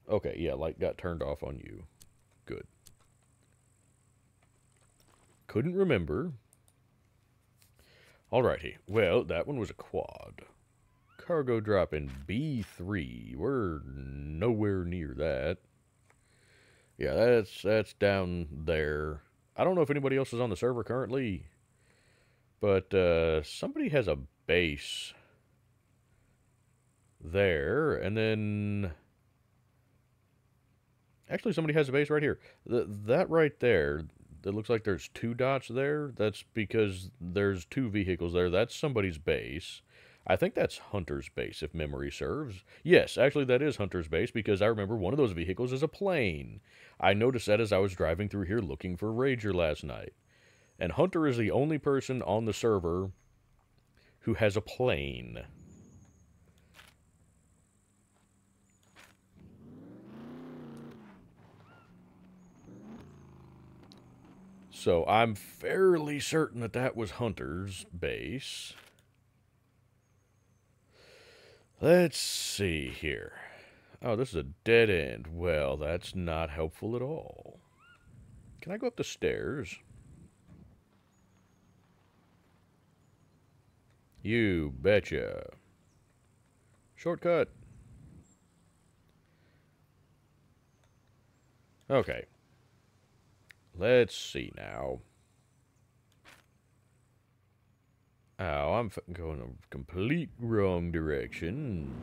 okay, yeah, light got turned off on you. Good. Couldn't remember. Alrighty, well, that one was a quad. Cargo drop in B3. We're nowhere near that. Yeah, that's down there. I don't know if anybody else is on the server currently, but somebody has a base there, and then actually somebody has a base right here. That right there, it looks like there's two dots there. That's because there's two vehicles there. That's somebody's base. I think that's Hunter's base, if memory serves. Yes, actually that is Hunter's base, because I remember one of those vehicles is a plane. I noticed that as I was driving through here looking for Rager last night. And Hunter is the only person on the server who has a plane. So I'm fairly certain that that was Hunter's base. Let's see here. Oh, this is a dead end. Well, that's not helpful at all. Can I go up the stairs? You betcha. Shortcut. Okay. Let's see now. Oh, I'm going a complete wrong direction.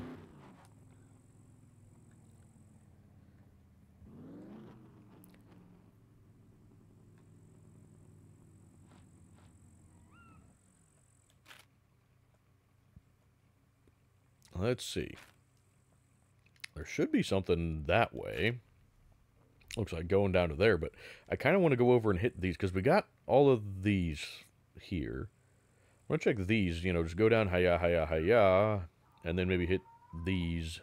Let's see. There should be something that way. Looks like going down to there, but I kind of want to go over and hit these, because we got all of these here. I'm going to check these, you know, just go down, hiya, hiya, hiya, and then maybe hit these.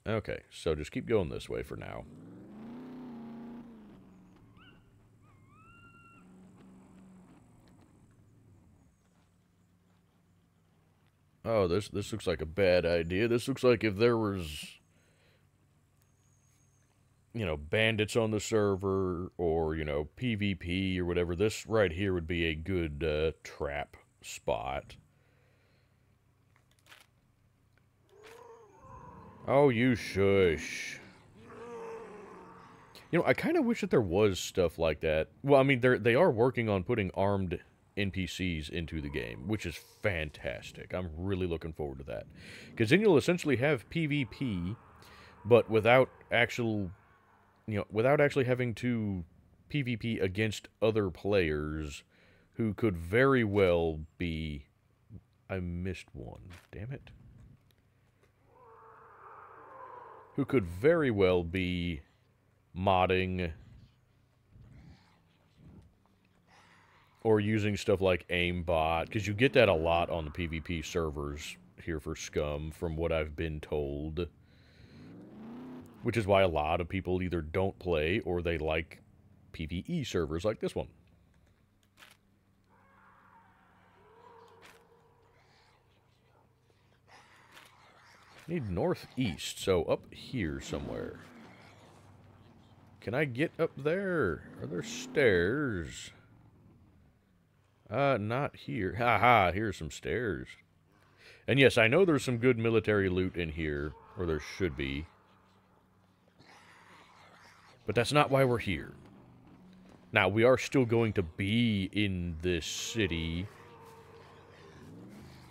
Okay, so just keep going this way for now. Oh, this looks like a bad idea. This looks like if there was, you know, bandits on the server or, you know, PvP or whatever, this right here would be a good trap spot. Oh, you shush. You know, I kind of wish that there was stuff like that. Well, I mean, they are working on putting armed NPCs into the game, which is fantastic. I'm really looking forward to that. Because then you'll essentially have PvP, but without actual, you know, without actually having to PvP against other players who could very well be... I missed one. Damn it. Who could very well be modding or using stuff like aimbot, because you get that a lot on the PvP servers here for Scum, from what I've been told. Which is why a lot of people either don't play or they like PvE servers like this one. Need northeast, so up here somewhere. Can I get up there? Are there stairs? Not here. Haha, here's some stairs. And yes, I know there's some good military loot in here, or there should be. But that's not why we're here. Now, we are still going to be in this city.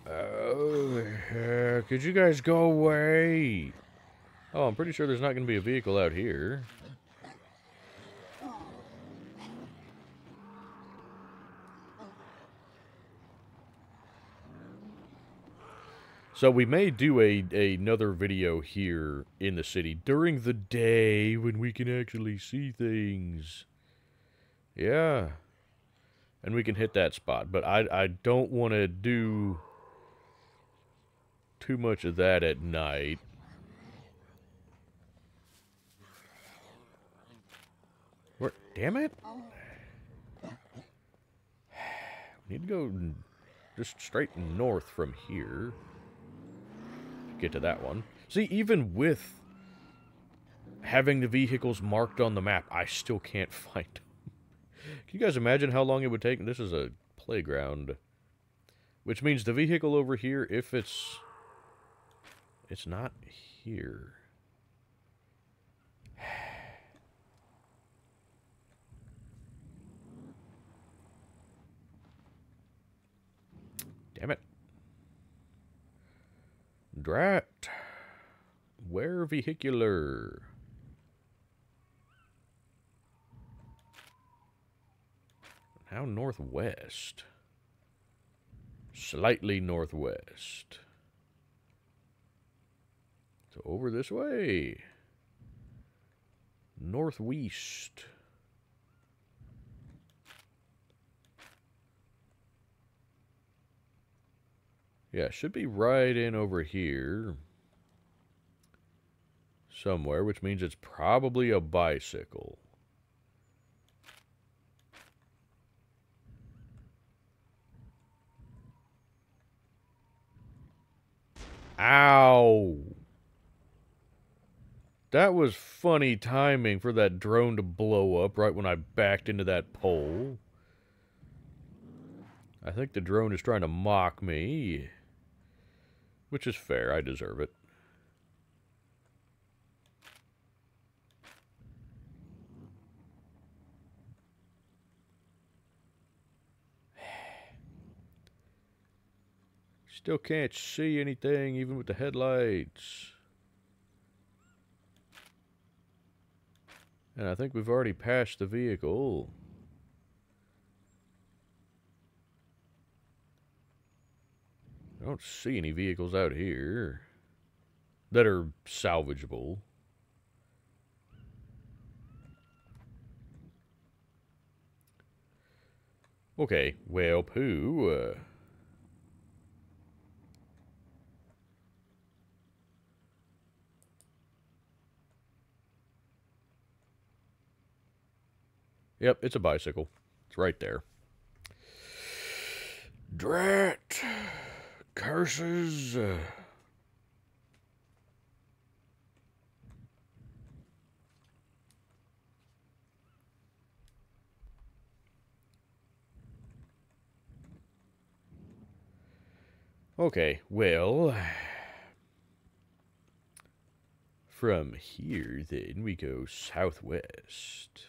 Oh, could you guys go away? Oh, I'm pretty sure there's not going to be a vehicle out here. So we may do another video here in the city during the day when we can actually see things. Yeah. And we can hit that spot. But I don't want to do too much of that at night. Where? Damn it. We need to go just straight north from here. Get to that one. See, even with having the vehicles marked on the map, I still can't find them. Can you guys imagine how long it would take? This is a playground. Which means the vehicle over here, if it's not here. Damn it. Drat. Where vehicular? How northwest? Slightly northwest. So over this way. Northwest. Yeah, should be right in over here. Somewhere, which means it's probably a bicycle. Ow! That was funny timing for that drone to blow up right when I backed into that pole. I think the drone is trying to mock me. Which is fair, I deserve it. Still can't see anything, even with the headlights. And I think we've already passed the vehicle. I don't see any vehicles out here that are salvageable. Okay, well, poo. Yep, it's a bicycle. It's right there. Drat. Curses! Okay, well... From here, then, we go southwest.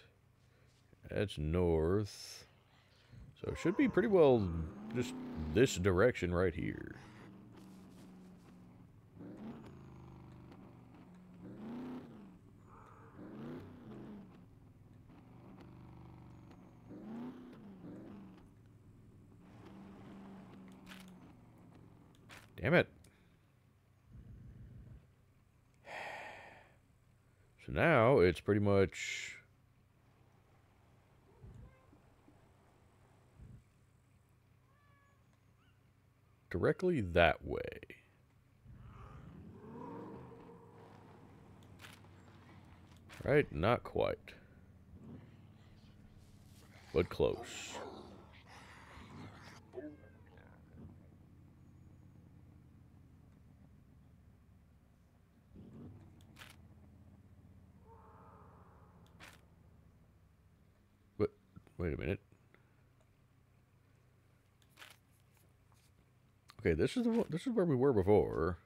That's north. So it should be pretty well just this direction right here. Damn it. So now it's pretty much... directly that way. Right? Not quite. But close. But, wait a minute. Okay, this is where we were before.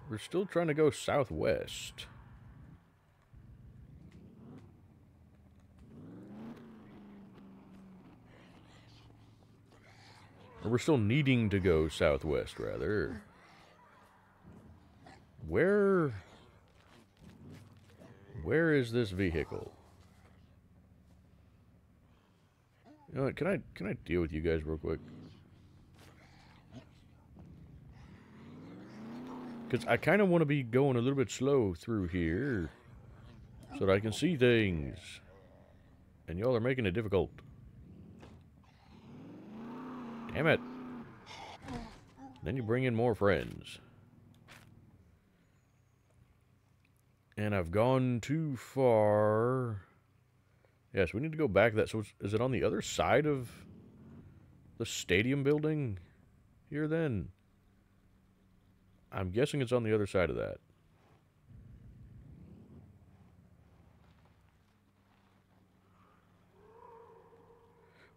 We're still trying to go southwest. Or we're still needing to go southwest, rather. Where is this vehicle? You know what, can I deal with you guys real quick? Because I kind of want to be going a little bit slow through here so that I can see things. And y'all are making it difficult. Damn it. Then you bring in more friends. And I've gone too far. Yes, we need to go back that. So is it on the other side of the stadium building here then? I'm guessing it's on the other side of that.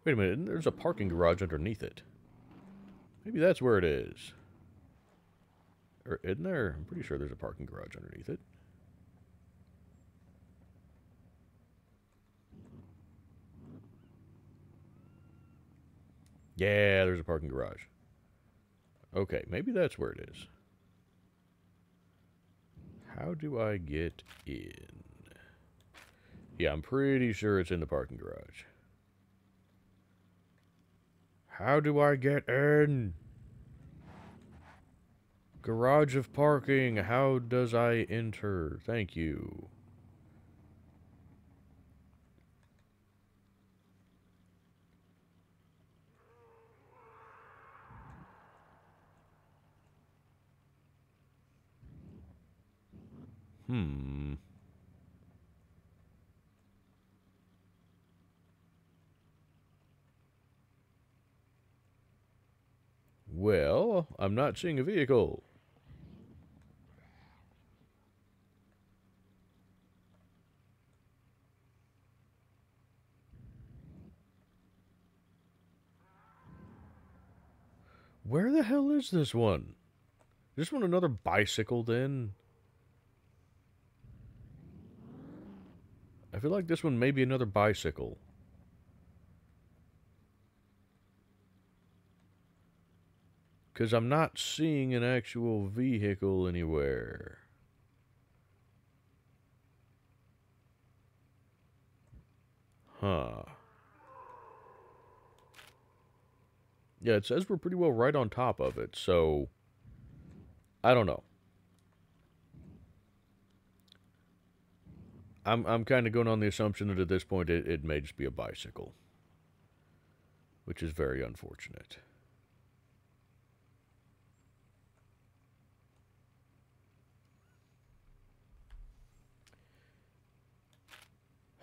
Wait a minute, there's a parking garage underneath it. Maybe that's where it is. Or isn't there? I'm pretty sure there's a parking garage underneath it. Yeah, there's a parking garage. Okay, maybe that's where it is. How do I get in? Yeah, I'm pretty sure it's in the parking garage. How do I get in? Garage of parking. How does I enter? Thank you. Well, I'm not seeing a vehicle. Where the hell is this one? Is this one another bicycle then? I feel like this one may be another bicycle. Because I'm not seeing an actual vehicle anywhere. Huh. Yeah, it says we're pretty well right on top of it, so... I don't know. I'm kind of going on the assumption that at this point it may just be a bicycle. Which is very unfortunate.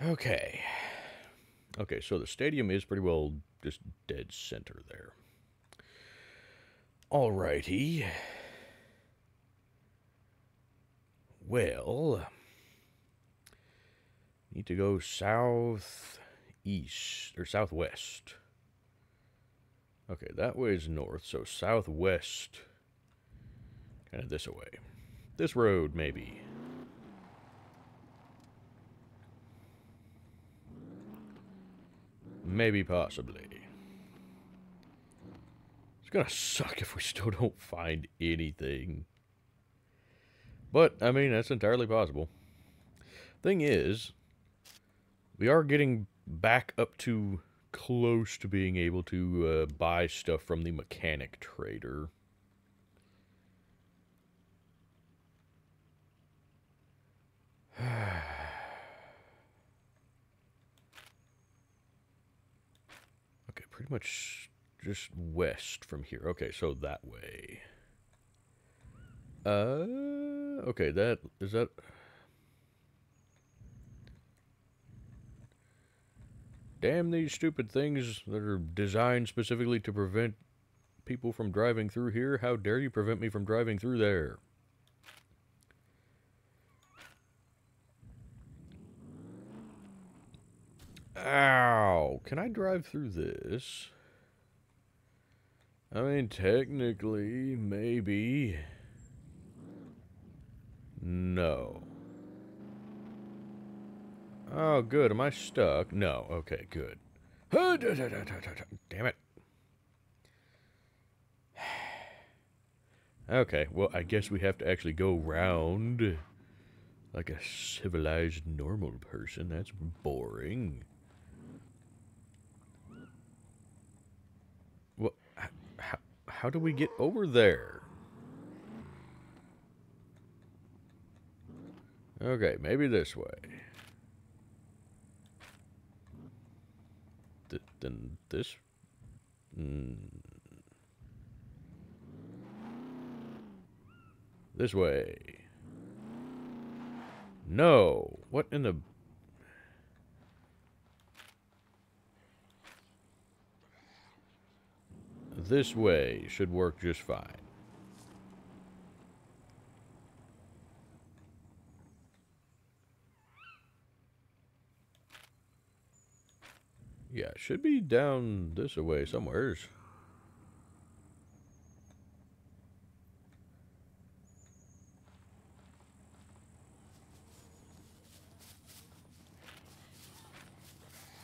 Okay. Okay, so the stadium is pretty well just dead center there. Alrighty. Well, need to go southeast or southwest. Okay, that way is north, so southwest, kind of this way. This road, maybe. Maybe, possibly. It's gonna suck if we still don't find anything. But, I mean, that's entirely possible. Thing is, we are getting back up to close to being able to buy stuff from the mechanic trader. Okay, pretty much just west from here. Okay, so that way. Okay, that is that. Damn these stupid things that are designed specifically to prevent people from driving through here. How dare you prevent me from driving through there? Ow! Can I drive through this? I mean, technically, maybe. No. Oh, good. Am I stuck? No. Okay, good. Damn it. Okay, well, I guess we have to actually go round like a civilized, normal person. That's boring. Well, how do we get over there? Okay, maybe this way. Then this... This way. No. What in the... This way should work just fine. Yeah, it should be down this way somewheres.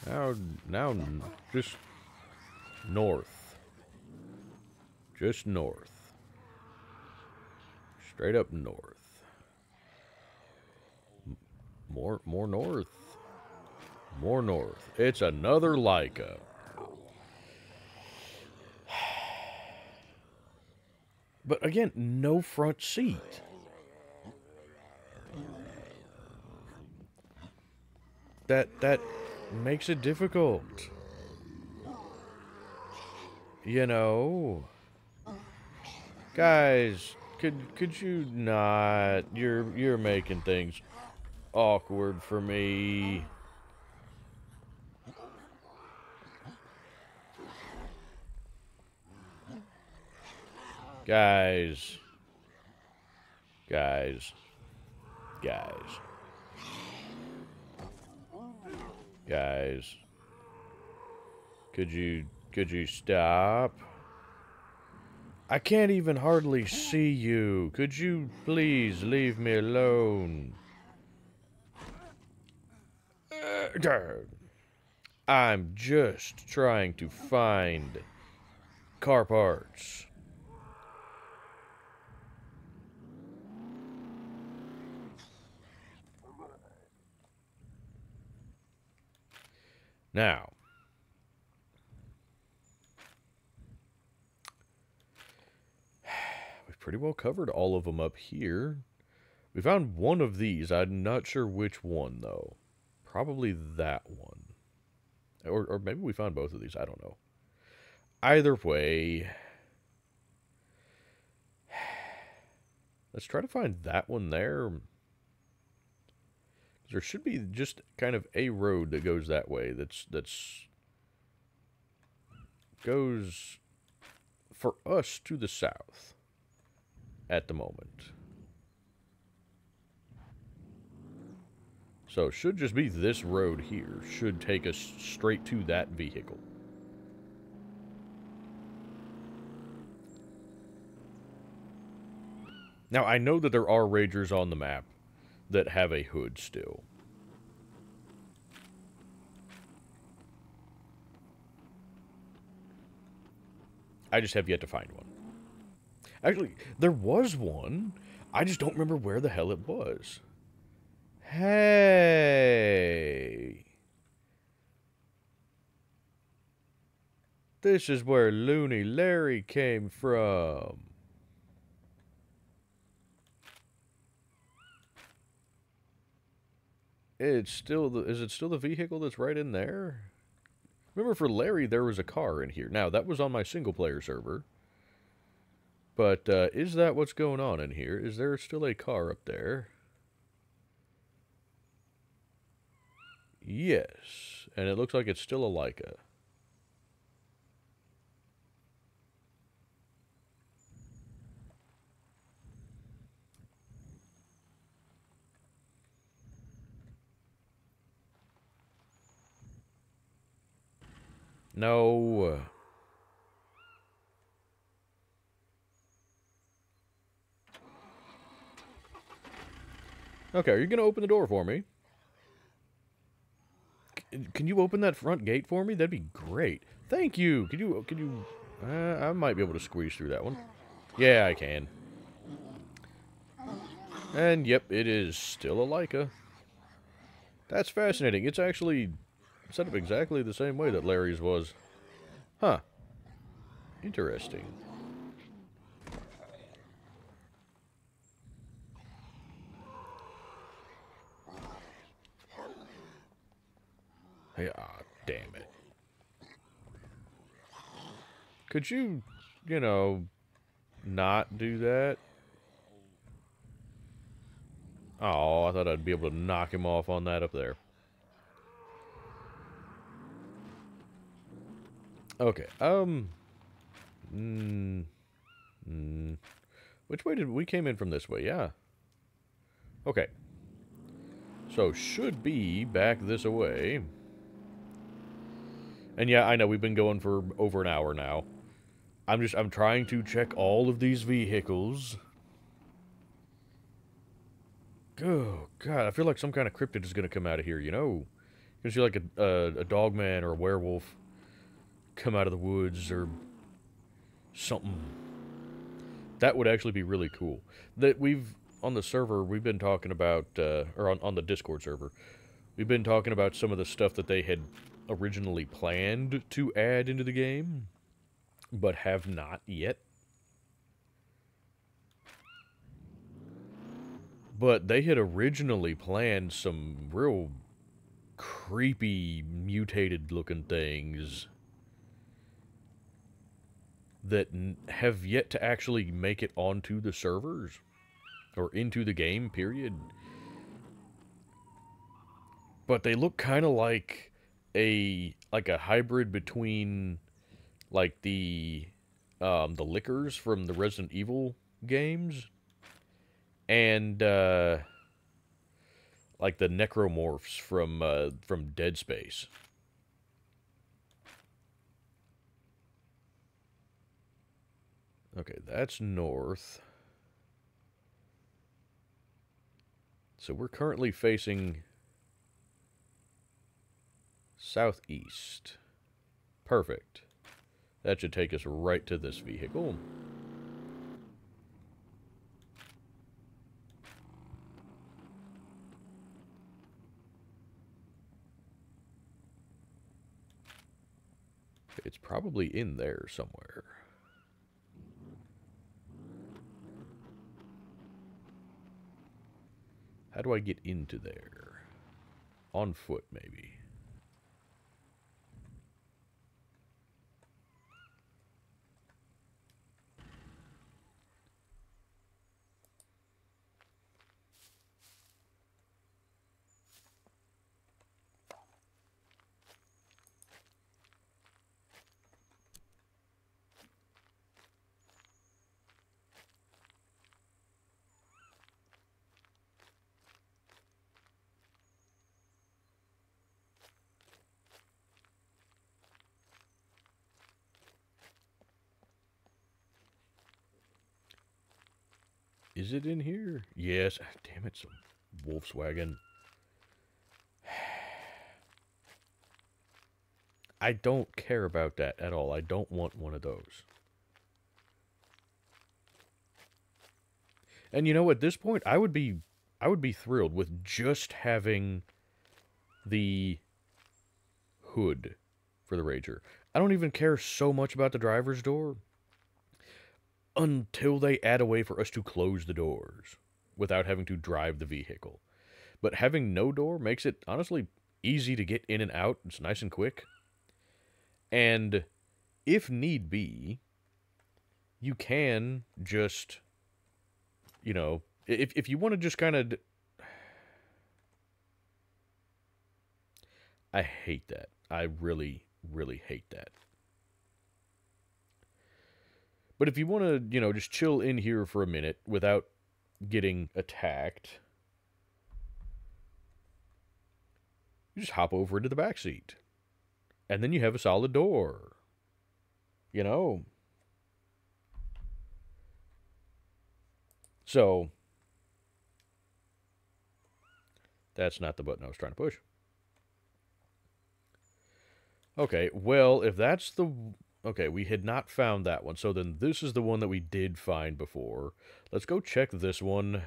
Now, just north. Just north. Straight up north. More north. More north. It's another Leica. But again, no front seat. That makes it difficult. You know, guys, could you not? You're making things awkward for me. Guys. Could you stop? I can't even hardly see you. Could you please leave me alone? I'm just trying to find car parts. Now, we've pretty well covered all of them up here. We found one of these. I'm not sure which one, though. Probably that one. Or maybe we found both of these. I don't know. Either way, let's try to find that one there. There should be just kind of a road that goes that way. That's goes for us to the south at the moment. So it should just be this road here. Should take us straight to that vehicle. Now, I know that there are Ragers on the map that have a hood still. I just have yet to find one. Actually, there was one. I just don't remember where the hell it was. Hey. This is where Looney Larry came from. It's still the... Is it still the vehicle that's right in there? Remember, for Larry, there was a car in here. Now, that was on my single-player server. But, is that what's going on in here? Is there still a car up there? Yes. And it looks like it's still a Leica. No. Okay, are you going to open the door for me? Can you open that front gate for me? That'd be great. Thank you. Could you... I might be able to squeeze through that one. Yeah, I can. And, yep, it is still a Leica. That's fascinating. It's actually set up exactly the same way that Larry's was. Huh. Interesting. Hey, damn it. Could you, you know, not do that? Oh, I thought I'd be able to knock him off on that up there. Okay, which way did we came in from this way? Yeah. Okay. So, should be back this way. And yeah, I know we've been going for over an hour now. I'm trying to check all of these vehicles. Oh, God, I feel like some kind of cryptid is going to come out of here, you know? You can see like a dog man or a werewolf come out of the woods or something. That would actually be really cool. That on the server, we've been talking about, or on the Discord server, we've been talking about some of the stuff that they had originally planned to add into the game, but have not yet. But they had originally planned some real creepy, mutated-looking things that have yet to actually make it onto the servers, or into the game, period. But they look kind of like a hybrid between like the lickers from the Resident Evil games and like the necromorphs from Dead Space. Okay, that's north. So we're currently facing southeast. Perfect. That should take us right to this vehicle. It's probably in there somewhere. How do I get into there? On foot, maybe. Is it in here? Yes. Ah, damn it, some Volkswagen. I don't care about that at all. I don't want one of those. And you know, at this point, I would be thrilled with just having the hood for the Rager. I don't even care so much about the driver's door until they add a way for us to close the doors without having to drive the vehicle. But having no door makes it, honestly, easy to get in and out. It's nice and quick. And if need be, you can just, you know, if you want to just kind of... I hate that. I really, really hate that. But if you want to, you know, just chill in here for a minute without getting attacked, you just hop over into the back seat. And then you have a solid door. You know? So, that's not the button I was trying to push. Okay, well, if that's the... Okay, we had not found that one, so then this is the one that we did find before. Let's go check this one.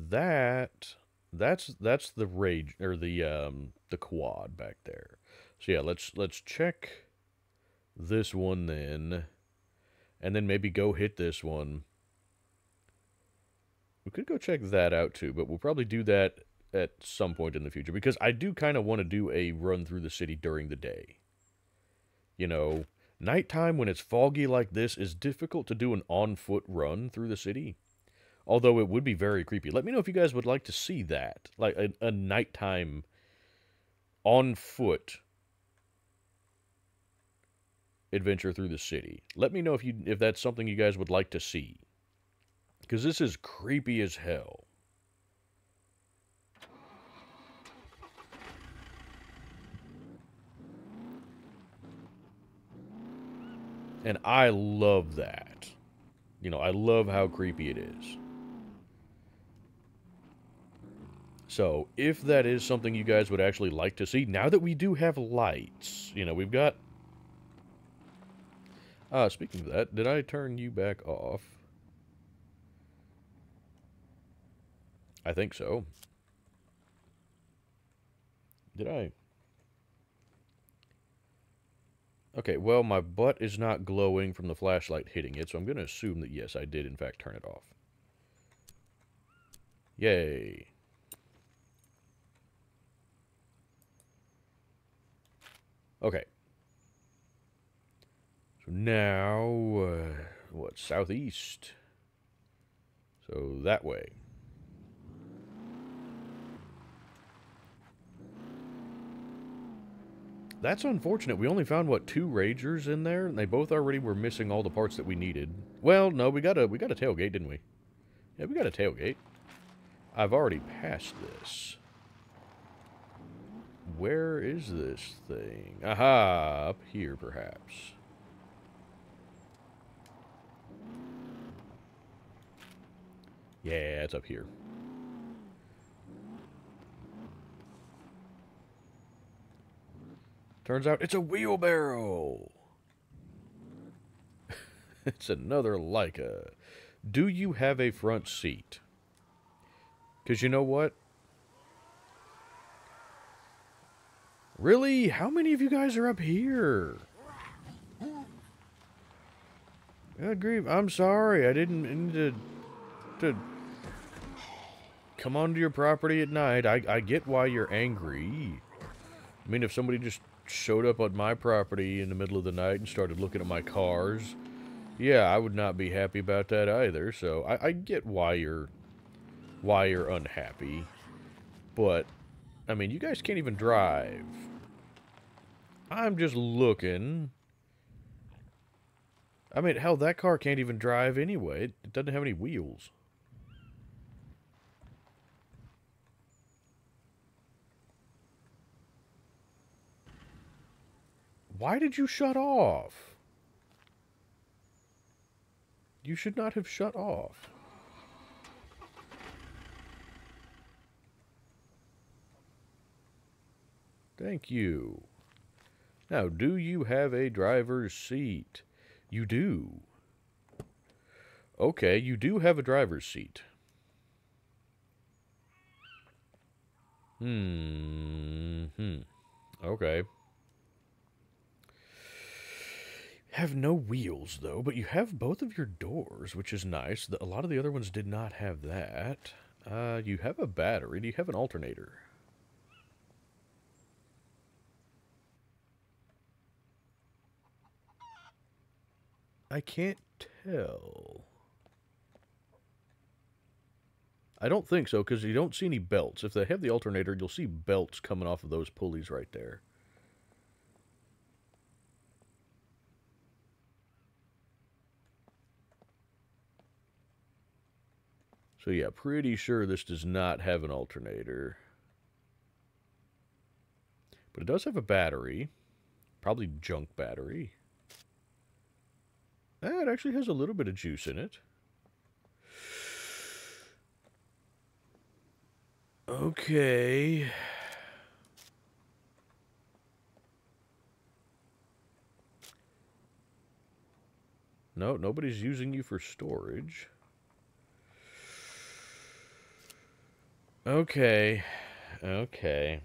That's the rage, or the quad back there. So yeah, let's check this one then, and then maybe go hit this one. We could go check that out too, but we'll probably do that at some point in the future, because I do kind of want to do a run through the city during the day. You know, nighttime when it's foggy like this is difficult to do an on-foot run through the city. Although it would be very creepy. Let me know if you guys would like to see that. Like a nighttime on-foot adventure through the city. Let me know if that's something you guys would like to see. Because this is creepy as hell. And I love that. You know, I love how creepy it is. So, if that is something you guys would actually like to see, now that we do have lights, you know, we've got... speaking of that, did I turn you back off? I think so. Did I? Okay, well, my butt is not glowing from the flashlight hitting it, so I'm going to assume that, yes, I did, in fact, turn it off. Yay. Okay. So now, what, southeast? So that way. That's unfortunate. We only found, what, 2 Ragers in there? And they both already were missing all the parts that we needed. Well, no, we got a tailgate, didn't we? Yeah, we got a tailgate. I've already passed this. Where is this thing? Aha! Up here, perhaps. Yeah, it's up here. Turns out it's a wheelbarrow! It's another Leica. Do you have a front seat? Because you know what? Really? How many of you guys are up here? Good grief. I'm sorry. I didn't mean to come onto your property at night. I get why you're angry. I mean, if somebody just showed up on my property in the middle of the night and started looking at my cars, yeah, I would not be happy about that either. So I get why you're unhappy. But, I mean, you guys can't even drive. I'm just looking. I mean, hell, that car can't even drive anyway. It doesn't have any wheels. Why did you shut off? You should not have shut off. Thank you. Now, do you have a driver's seat? You do. Okay, you do have a driver's seat. Okay. Have no wheels, though, but you have both of your doors, which is nice. A lot of the other ones did not have that. You have a battery. Do you have an alternator? I can't tell. I don't think so, because you don't see any belts. If they have the alternator, you'll see belts coming off of those pulleys right there. So yeah, pretty sure this does not have an alternator. But it does have a battery. Probably junk battery. It actually has a little bit of juice in it. Okay. No, nobody's using you for storage. Okay. Okay.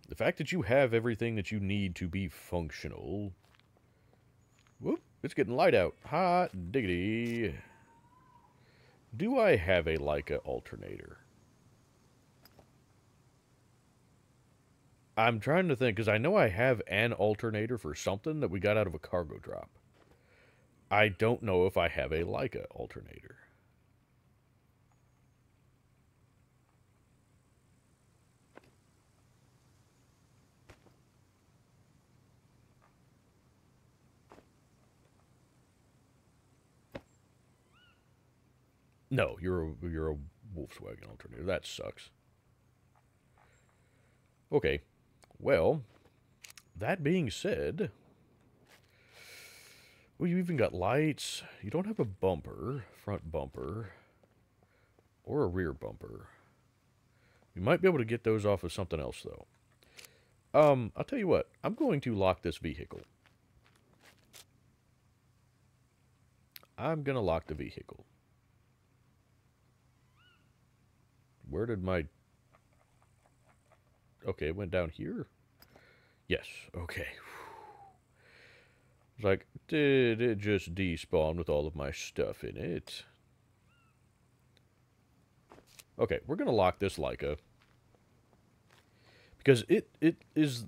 The fact that you have everything that you need to be functional... Whoop, it's getting light out. Hot diggity. Do I have a Leica alternator? I'm trying to think, because I know I have an alternator for something that we got out of a cargo drop. I don't know if I have a Leica alternator. No, you're a Volkswagen alternator. That sucks. Okay. Well, that being said... Well, you even got lights. You don't have a bumper, front bumper, or a rear bumper. You might be able to get those off of something else, though. I'll tell you what. I'm going to lock this vehicle. I'm going to lock the vehicle. Where did my... Okay, it went down here? Yes, okay. It's like, did it just despawn with all of my stuff in it? Okay, we're going to lock this Leica. Because it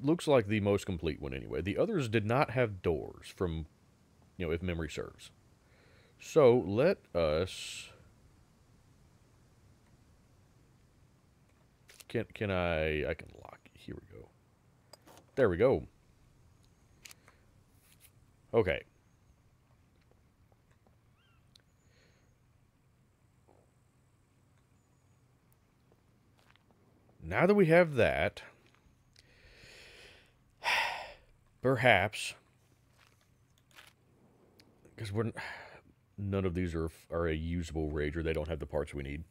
looks like the most complete one anyway. The others did not have doors from, if memory serves. So, let us... Can I can lock it. Here we go. There we go. Okay. Now that we have that, perhaps, because none of these are a usable Rager. They don't have the parts we need.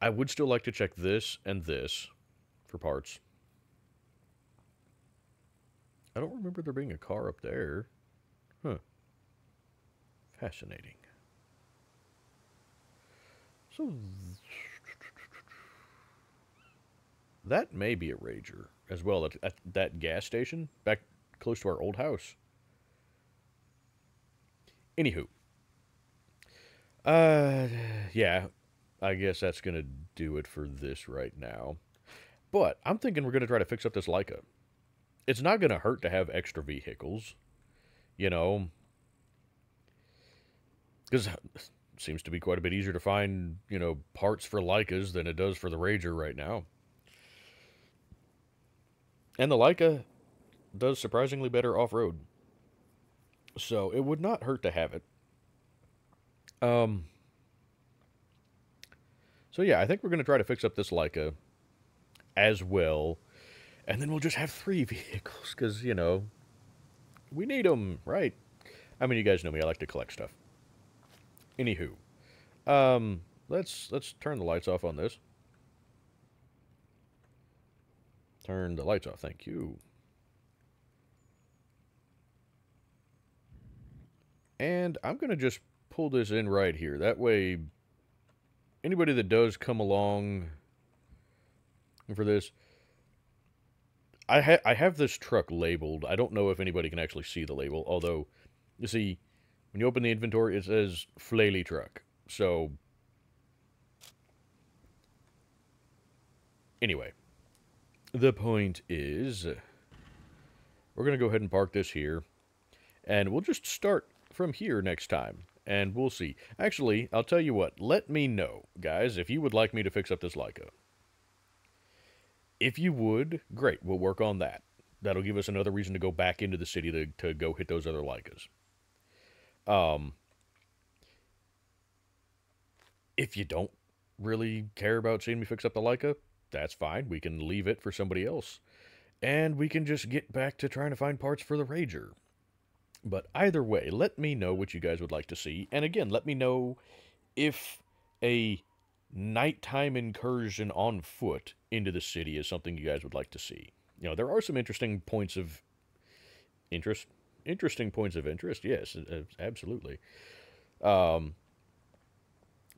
I would still like to check this and this for parts. I don't remember there being a car up there. Huh. Fascinating. So, that may be a Rager as well at that gas station back close to our old house. Anywho. Yeah. I guess that's going to do it for this right now. But I'm thinking we're going to try to fix up this Leica. It's not going to hurt to have extra vehicles. Because it seems to be quite a bit easier to find, parts for Leicas than it does for the Rager right now. And the Leica does surprisingly better off-road. So it would not hurt to have it. So yeah, I think we're going to try to fix up this Leica. as well. And then we'll just have 3 vehicles, because, you know, we need them, right? I mean, you guys know me, I like to collect stuff. Anywho, let's turn the lights off on this. Turn the lights off, thank you. And I'm going to just pull this in right here. That way, anybody that does come along for this, I have this truck labeled. I don't know if anybody can actually see the label, although, you see, when you open the inventory, it says Flaley Truck. So, anyway, the point is, we're going to go ahead and park this here, and we'll just start from here next time, and we'll see. Actually, I'll tell you what, let me know, guys, if you would like me to fix up this Leica. If you would, great, we'll work on that. That'll give us another reason to go back into the city to go hit those other Leicas. If you don't really care about seeing me fix up the Leica, that's fine. We can leave it for somebody else. And we can just get back to trying to find parts for the Rager. But either way, let me know what you guys would like to see. And again, let me know if a nighttime incursion on foot into the city is something you guys would like to see. You know, there are some interesting points of interest. Interesting points of interest, yes, absolutely. But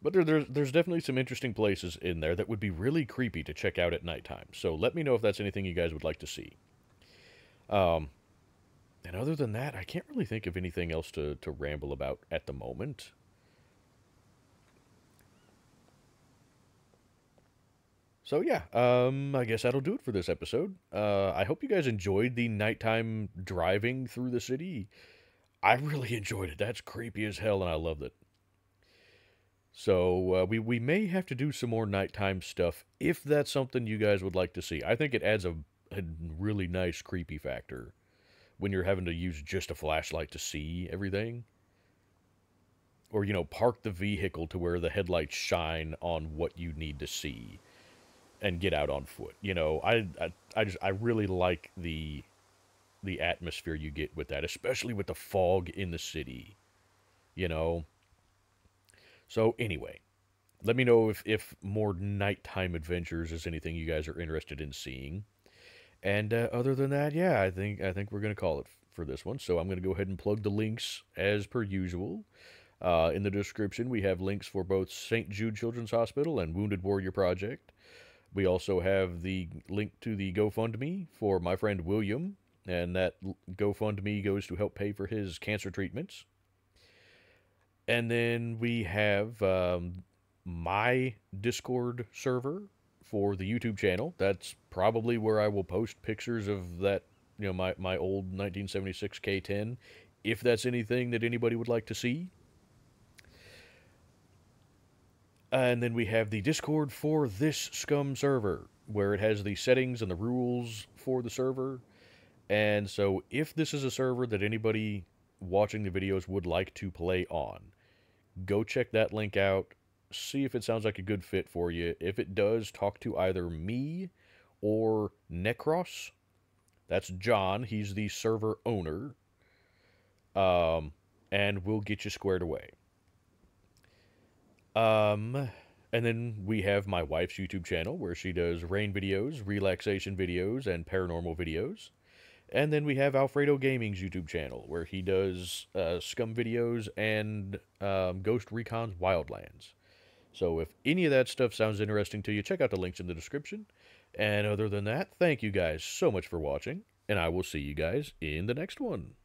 there's definitely some interesting places in there that would be really creepy to check out at nighttime. So let me know if that's anything you guys would like to see. And other than that, I can't really think of anything else to ramble about at the moment. So yeah, I guess that'll do it for this episode. I hope you guys enjoyed the nighttime driving through the city. I really enjoyed it. That's creepy as hell, and I loved it. So we may have to do some more nighttime stuff if that's something you guys would like to see. I think it adds a really nice creepy factor when you're having to use just a flashlight to see everything. Or, you know, park the vehicle to where the headlights shine on what you need to see and get out on foot. You know, I really like the atmosphere you get with that, especially with the fog in the city, you know. So anyway, let me know if more nighttime adventures is anything you guys are interested in seeing. And other than that, yeah, I think we're gonna call it for this one. So I'm gonna go ahead and plug the links as per usual. In the description, we have links for both St. Jude Children's Hospital and Wounded Warrior Project. We also have the link to the GoFundMe for my friend William, and that GoFundMe goes to help pay for his cancer treatments. And then we have my Discord server for the YouTube channel. That's probably where I will post pictures of that, you know, my old 1976 K10, if that's anything that anybody would like to see. And then we have the Discord for this Scum server, where it has the settings and the rules for the server. And so if this is a server that anybody watching the videos would like to play on, go check that link out, see if it sounds like a good fit for you. If it does, talk to either me or Necros. That's John. He's the server owner. And we'll get you squared away. And then we have my wife's YouTube channel where she does rain videos, relaxation videos, and paranormal videos. And then we have Alfredo Gaming's YouTube channel where he does Scum videos and Ghost Recon's Wildlands. So if any of that stuff sounds interesting to you, check out the links in the description. And other than that, thank you guys so much for watching, and I will see you guys in the next one.